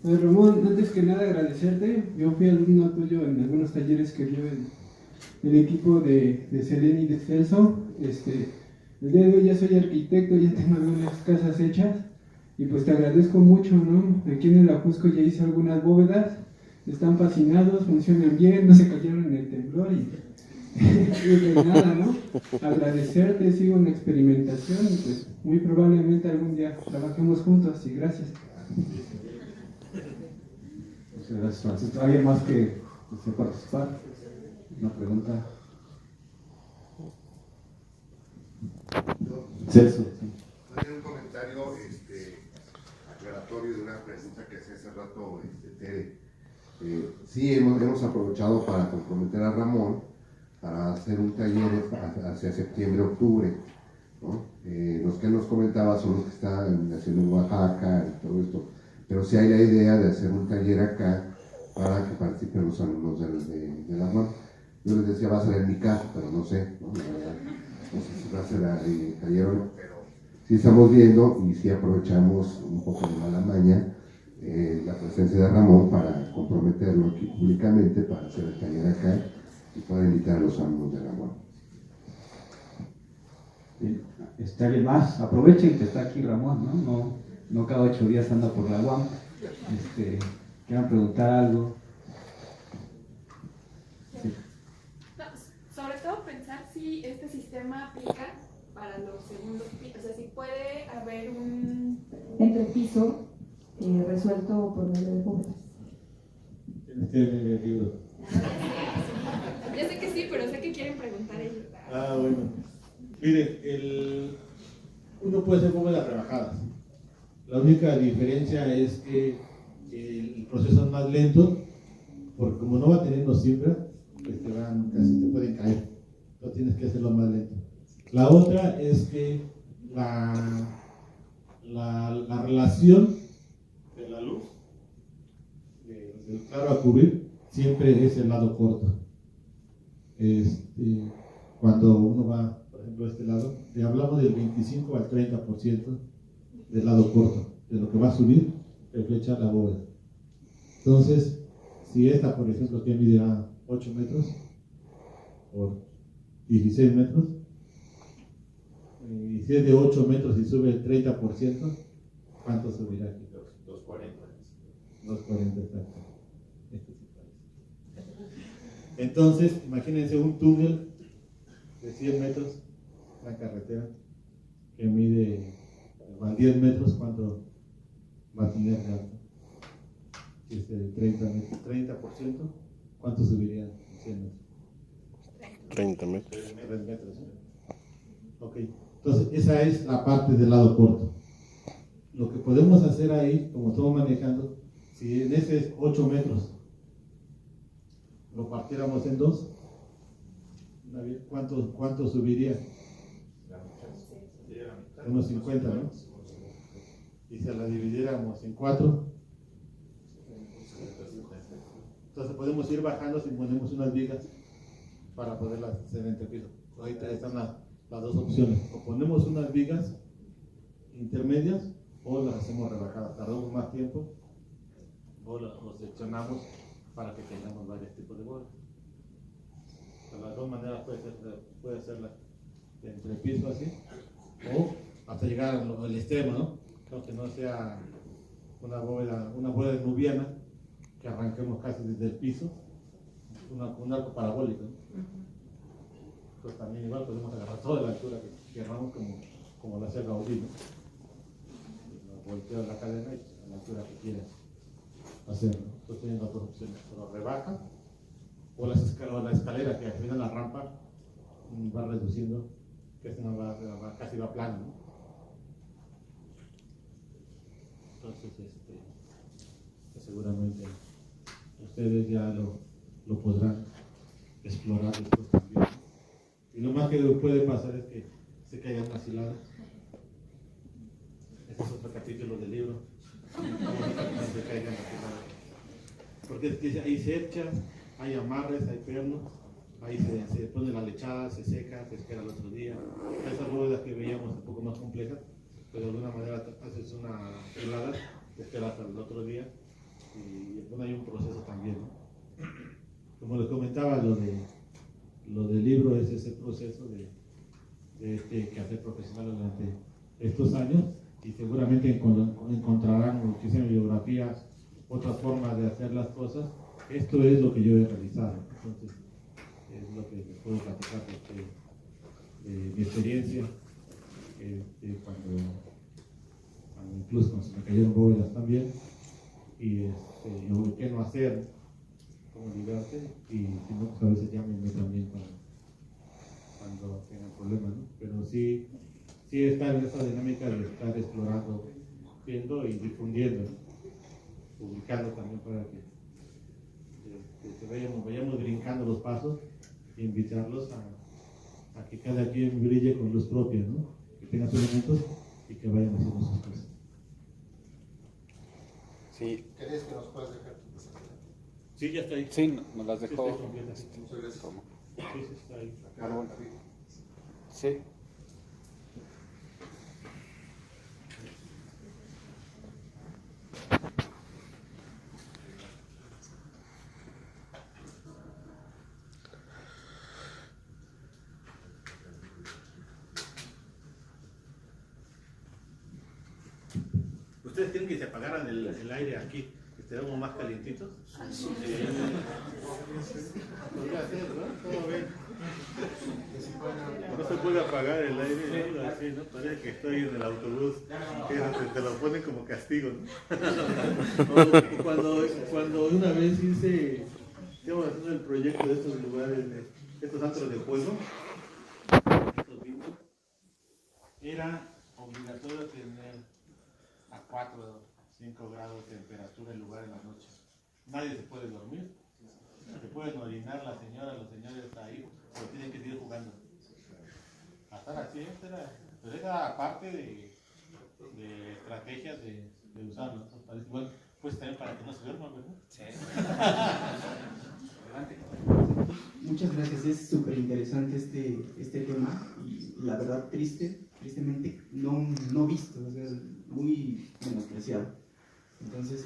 Ramón, antes que nada agradecerte. Yo fui alumno tuyo en algunos talleres que dio el equipo de Seleni y de Celso. El día de hoy ya soy arquitecto, ya tengo algunas casas hechas y pues te agradezco mucho, ¿no? Aquí en el Ajusco ya hice algunas bóvedas, están fascinados, funcionan bien, no se cayeron en el temblor y pues nada, ¿no? Agradecerte, sigo en experimentación y pues muy probablemente algún día trabajemos juntos y gracias. Muchas gracias, Francisco. ¿Alguien más que desee participar? ¿Una pregunta? Celso. Hacer un comentario aclaratorio de una pregunta que hacía hace rato Tere. Sí, hemos aprovechado para comprometer a Ramón para hacer un taller hacia septiembre, octubre, ¿no? Los que nos comentaba son los que están haciendo en Oaxaca y todo esto, pero sí hay la idea de hacer un taller acá para que participen los alumnos de la UAM. Yo les decía, va a ser en mi casa, pero no sé, ¿no? No sé si va a ser el taller o no, pero sí estamos viendo y sí aprovechamos un poco de mala maña la presencia de Ramón para comprometerlo aquí públicamente para hacer el taller acá y poder invitar a los alumnos de la UAM. ¿Alguien más? Aprovechen que está aquí Ramón, ¿no? No cada 8 días anda por la UAM. ¿Quieran preguntar algo? Sí. No, sobre todo pensar si este sistema aplica para los segundos pisos, o sea, si puede haber un entrepiso resuelto por medio de bóvedas. Tienes que leer el libro. Ya sé que sí, pero sé que quieren preguntar ellos. Bueno. Mire, uno puede hacer bóvedas rebajadas. La única diferencia es que el proceso es más lento, porque como no va teniendo siembra, pues casi te pueden caer. No tienes que hacerlo más lento. La otra es que la relación de la luz, del claro a cubrir, siempre es el lado corto. Cuando uno va, por ejemplo, a este lado, le hablamos del 25 al 30% del lado corto, de lo que va a subir, refleja la bóveda. Entonces, si esta, por ejemplo, que mide 8 metros por 16 metros, y si es de 8 metros y sube el 30%, ¿cuánto subirá aquí? 240. 240, exacto. Este sí parece. Entonces, imagínense un túnel de 100 metros, una carretera que mide 10 metros, ¿cuánto va a tener de alto? Si es el 30%, ¿cuánto subiría en 100 metros? 30 metros. 3 metros, ¿no? Ok, entonces esa es la parte del lado corto. Lo que podemos hacer ahí, como estamos manejando, si en ese 8 metros lo partiéramos en dos, ¿cuánto subiría? Unos 50, ¿no? Y si la dividiéramos en 4, Entonces podemos ir bajando si ponemos unas vigas para poderlas hacer entre piso. Ahorita están las dos opciones. O ponemos unas vigas intermedias o las hacemos rebajadas. Tardamos más tiempo o seccionamos para que tengamos varios tipos de bóvedas. De las dos maneras puede hacerla de entre piso así o hasta llegar al extremo, ¿no? Aunque no sea una bóveda nubiana, que arranquemos casi desde el piso, un arco parabólico, ¿no? Pues también igual podemos agarrar toda la altura que queramos, como lo hace Gaudí, ¿no? Volteo la cadena y a la altura que quieras hacerlo. Entonces tienen las dos opciones, pero rebaja o la escalera, que al final la rampa va reduciendo, que casi va plano, ¿no? Entonces, pues seguramente ustedes ya lo podrán explorar después también. Y lo más que puede pasar es que se caigan las hiladas. Ese es otro capítulo del libro. No se caigan las hiladas. Porque es que ahí se echa, hay amarres, hay pernos, ahí se pone la lechada, se seca, se espera el otro día. Esas bóvedas que veíamos un poco más complejas, pero de alguna manera haces una helada, te esperas hasta el otro día y bueno, hay un proceso también, ¿no? Como les comentaba, lo del libro es ese proceso de que hacer profesional durante estos años y seguramente encontrarán muchísimas biografías, otras formas de hacer las cosas. Esto es lo que yo he realizado, entonces es lo que les puedo platicar de mi experiencia, incluso cuando se me cayeron bóvedas también, y qué no hacer, cómo librarse, y si no, pues a veces llámenme también cuando tengan problemas, ¿no? Pero sí está en esa dinámica de estar explorando, viendo y difundiendo, ¿no? Publicando también para que vayamos brincando los pasos e invitarlos a que cada quien brille con luz propia, ¿no? Que tenga sus elementos y que vayan haciendo sus cosas. Sí. ¿Querés que nos puedas dejar tu presentación? Sí, ya está ahí. Sí, nos las dejó. Sí, está completa. Muchas gracias. ¿Cómo? Sí, está ahí. Acá, Bueno. arriba. Sí. ¿Ustedes quieren que se apagaran el aire aquí? ¿Que estemos más calientitos? Podría ser, ¿no? ¿Cómo ven? No se puede apagar el aire, ¿no? Así, ¿no? Parece que estoy en el autobús, que te lo ponen como castigo, ¿no? Cuando una vez íbamos haciendo el proyecto de estos lugares, estos antros de juego, estos bingos, era obligatorio tener a 4 o 5 grados de temperatura el lugar en la noche. Nadie se puede dormir. Se pueden orinar la señora, los señores ahí, pero tienen que seguir jugando. Hasta así, pero era parte de estrategias de usarlo. Entonces, igual, pues también para que no se duerman, ¿verdad? Sí. Adelante. Muchas gracias, es súper interesante este tema y la verdad tristemente no visto, o sea, muy menospreciado. Entonces,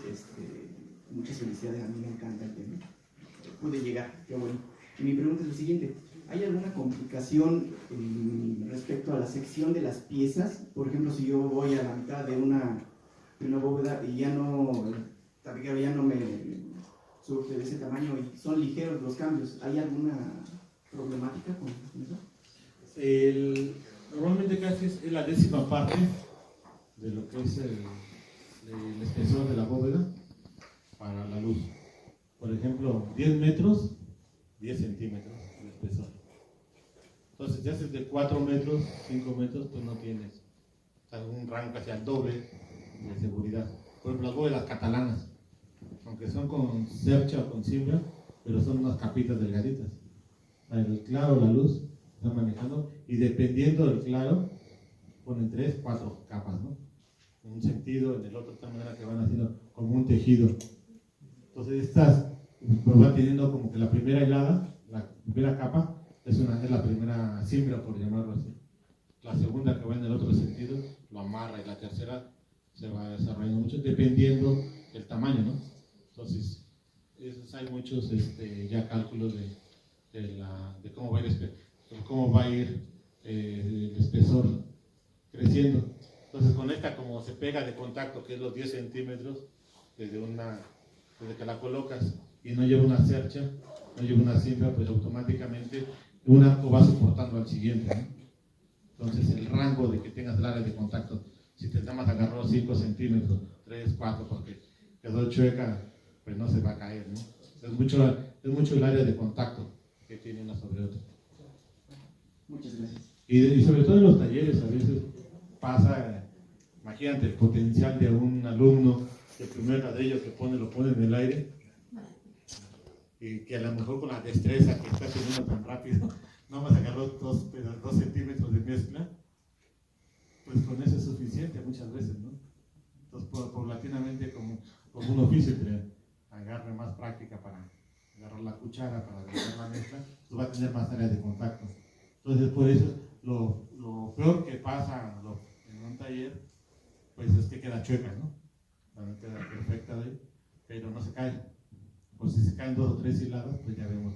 muchas felicidades, a mí me encanta el tema. Pude llegar, qué bueno. Y mi pregunta es lo siguiente, ¿hay alguna complicación respecto a la sección de las piezas? Por ejemplo, si yo voy a la mitad de una bóveda y el tabiquero ya no me surge de ese tamaño y son ligeros los cambios, ¿hay alguna problemática con eso? Normalmente casi es la 10ª parte de lo que es el espesor de la bóveda para la luz. Por ejemplo, 10 metros, 10 centímetros el espesor. Entonces, si haces de 4 metros, 5 metros, pues no tienes, o sea, un rango casi al doble de seguridad. Por ejemplo, las bóvedas catalanas, aunque son con cercha o con cimbra, pero son unas capitas delgaditas. El claro, la luz, están manejando, y dependiendo del claro, ponen 3, 4 capas, ¿no? En un sentido, en el otro, de tal manera que van haciendo como un tejido. Entonces, estas pues va teniendo como que la primera hilada, la primera capa, es la primera siembra, por llamarlo así. La segunda, que va en el otro sentido, lo amarra, y la tercera se va desarrollando mucho, dependiendo del tamaño, ¿no? Entonces, hay muchos ya cálculos de cómo va a ir el espesor creciendo. Entonces, con esta, como se pega de contacto, que es los 10 centímetros, desde que la colocas y no lleva una cercha, no lleva una siembra, pues automáticamente un arco va soportando al siguiente, ¿no? Entonces, el rango de que tengas el área de contacto, si te nada más agarró 5 centímetros, 3, 4, porque quedó chueca, pues no se va a caer, ¿no? Es mucho el área de contacto que tiene una sobre otra. Muchas gracias. Y sobre todo en los talleres, a veces pasa, imagínate el potencial de un alumno, el primer ladrillo que lo pone en el aire, y que a lo mejor con la destreza que está teniendo tan rápido, no más agarró 2 centímetros de mezcla, pues con eso es suficiente muchas veces, ¿no? Entonces, paulatinamente, como un oficio que agarre más práctica para agarrar la cuchara, para agarrar la mezcla, pues va a tener más área de contacto. Entonces, por eso, lo peor que pasa en un taller, pues es que queda chueca, ¿no? También queda perfecta ahí, pero no se cae. Pues si se caen 2 o 3 hiladas, pues ya vemos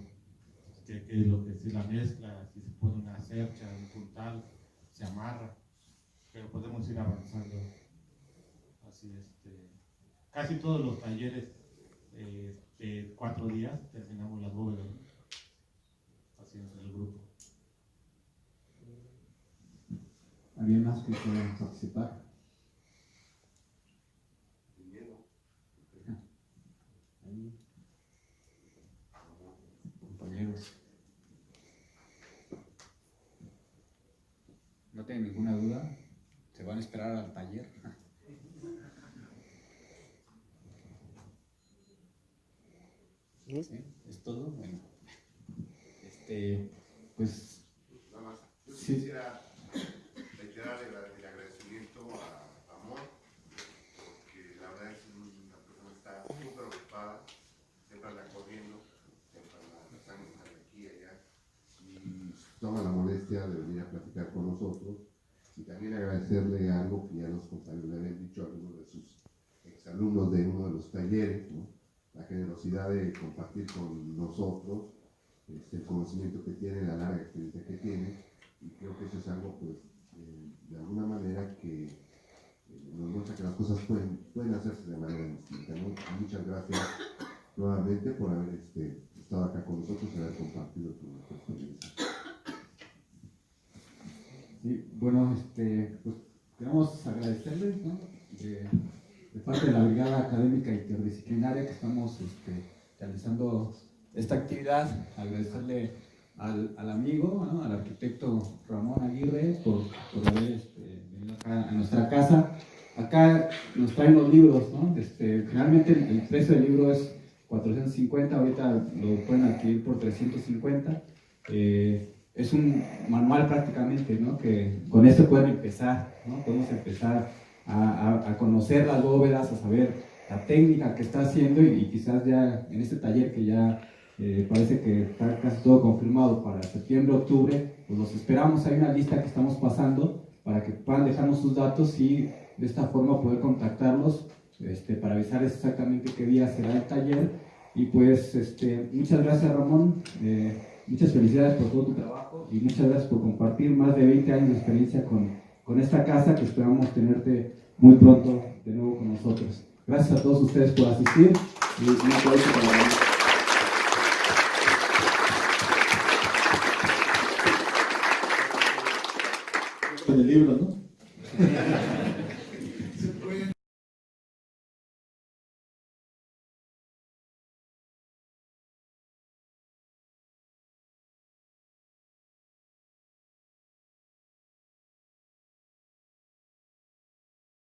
que es lo que si la mezcla, si se pone una cercha, un puntal, se amarra, pero podemos ir avanzando. Así casi todos los talleres de 4 días terminamos las bóvedas, ¿no? Así es el grupo. ¿Alguien más que quiera participar? Compañeros, ¿no tienen ninguna duda? ¿Se van a esperar al taller? ¿Sí? ¿Es todo? Bueno, pues Nada más, yo sí. quisiera reiterar el agradecimiento a Ramón, porque la verdad es una persona que está súper ocupada, siempre anda corriendo, siempre están aquí y allá, y toma la molestia de venir a platicar con nosotros, y también agradecerle algo que ya los compañeros le habían dicho a algunos de sus exalumnos de uno de los talleres, ¿no? La generosidad de compartir con nosotros el conocimiento que tiene, la larga experiencia que tiene, y creo que eso es algo, pues, de alguna manera que nos muestra que las cosas pueden hacerse de manera distinta, ¿no? Muchas gracias nuevamente por haber estado acá con nosotros y haber compartido tu experiencia. Sí, bueno, pues queremos agradecerles, ¿no? De parte de la Brigada Académica Interdisciplinaria que estamos realizando esta actividad, agradecerle al amigo, ¿no? Al arquitecto Ramón Aguirre por haber venido acá a nuestra casa. Acá nos traen los libros, ¿no? Generalmente el precio del libro es 450, ahorita lo pueden adquirir por 350. Es un manual prácticamente, ¿no? Que con esto pueden empezar, ¿no? Podemos empezar a conocer las bóvedas, a saber la técnica que está haciendo y quizás ya en este taller que ya parece que está casi todo confirmado para septiembre, octubre, pues los esperamos. Hay una lista que estamos pasando para que puedan dejarnos sus datos y de esta forma poder contactarlos para avisarles exactamente qué día será el taller. Y pues muchas gracias, Ramón, muchas felicidades por todo tu trabajo y muchas gracias por compartir más de 20 años de experiencia con esta casa, que esperamos tenerte muy pronto de nuevo con nosotros. Gracias a todos ustedes por asistir y un aplauso para la del libro, ¿no?